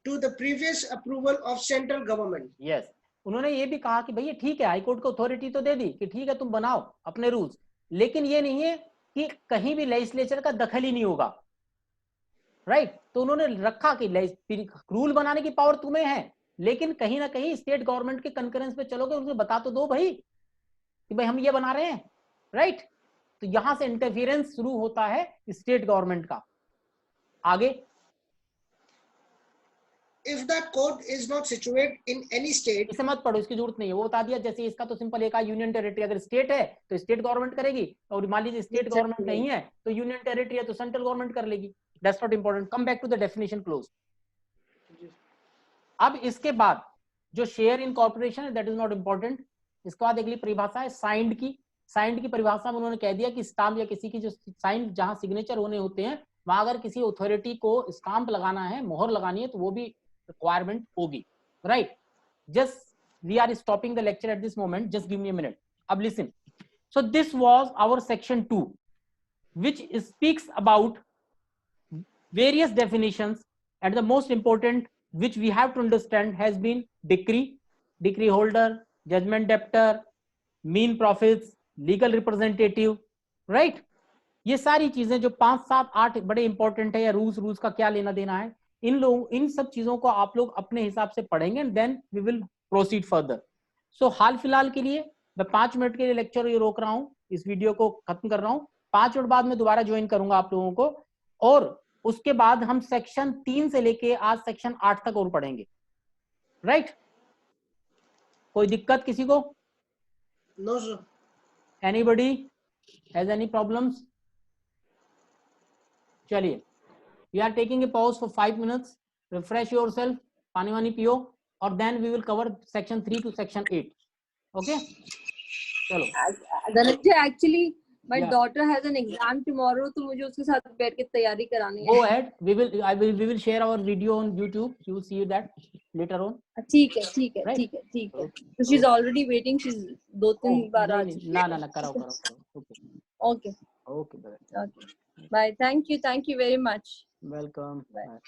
to the previous approval of central government. Yes. उन्होंने ये भी कहा कि भैया ठीक है, high court को authority तो दे दी कि ठीक है तुम बनाओ अपने रूल्स, लेकिन ये नहीं है कि कहीं भी लेजिस्लेचर का दखल ही नहीं होगा। राइट, तो उन्होंने रखा कि रूल बनाने की पावर तुम्हें है, लेकिन कहीं ना कहीं स्टेट गवर्नमेंट के कंकरेंस पे चलोगे, उनको बता तो दो भाई कि भाई हम ये बना रहे हैं। राइट, तो यहां से इंटरफियरेंस शुरू होता है स्टेट गवर्नमेंट का। आगे, if that court is not situated in any state, इसे मत पढ़ो, इसकी जरूरत नहीं है, वो बता दिया। जैसे इसका तो सिंपल एक यूनियन टेरिटरी, अगर स्टेट है तो स्टेट गवर्नमेंट करेगी, और मान लीजिए स्टेट गवर्नमेंट नहीं है तो यूनियन टेरिटरी है तो सेंट्रल गवर्नमेंट कर लेगी। That's not important, come back to the definition clause. अब इसके बाद जो शेयर इन कॉर्पोरेशन है, दैट इज नॉट इंपॉर्टेंट। इसके बाद अगली परिभाषा है साइंड की। साइंड की परिभाषा में उन्होंने कह दिया कि स्टाम्प या किसी की जो साइन जहां सिग्नेचर होने होते हैं, वहां अगर किसी अथॉरिटी को स्टाम्प लगाना है, मोहर लगानी है, तो वो भी रिक्वायरमेंट होगी। Right, just we are stopping the lecture at this moment, just give me a minute. अब listen, so this was our section 2 which speaks about various definitions, and the most important which we have to understand has been decree, decree holder, judgment debtor, mean profits, legal representative. right, ये सारी चीजें जो 5, 7, 8 बड़े important है, या rules का क्या लेना देना है, इन सब चीजों को आप लोग अपने हिसाब से पढ़ेंगे, and then we will proceed further. So हाल फिलहाल के लिए मैं 5 मिनट के लिए लेक्चर ये रोक रहा हूँ, इस वीडियो को खत्म कर रहा हूँ। 5 मिनट बाद मैं दोबारा ज्वाइन करूंगा आप लोगों को, और उसके बाद हम सेक्शन 3 से लेके आज सेक्शन 8 तक और पढ़ेंगे। राइट? कोई दिक्कत किसी को? No sir. Anybody has any problems? चलिए, we are taking a pause for 5 minutes, refresh yourself, पानी वानी पियो, और then we will cover section 3 to section 8। Okay, चलो। Dhananjay, actually my Yeah. daughter has an exam tomorrow, तो मुझे उसके साथ बैठ के तैयारी करानी है। Go ahead. We will share our video on YouTube. You will see that later on. ठीक है, ठीक है, Right? ठीक है, ठीक है। Okay. So she's already waiting. She's 2-3 बार आ चुकी है। ना कराओ। Okay. Okay. Okay, brother. Okay. Bye. Thank you very much. Welcome. Bye.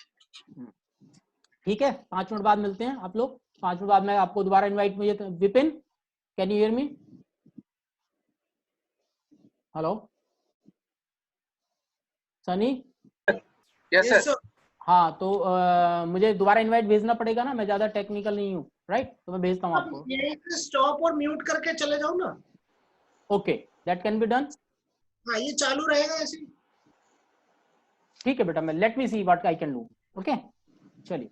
ठीक है, 5 मिनट बाद मिलते हैं आप लोग। 5 मिनट बाद मैं आपको दोबारा इनवाइट, मुझे Vipin, can you hear me? Hello Sunny? Yes, sir. हाँ, तो मुझे दोबारा इनवाइट भेजना पड़ेगा ना, मैं ज्यादा टेक्निकल नहीं हूँ। राइट? तो मैं भेजता हूँ आपको। स्टॉप और म्यूट करके चले जाओ ना। Okay, that can be done. हाँ, ये चालू रहेगा ऐसे। ठीक है बेटा, मैं let me see what I can do. Okay, चलिए।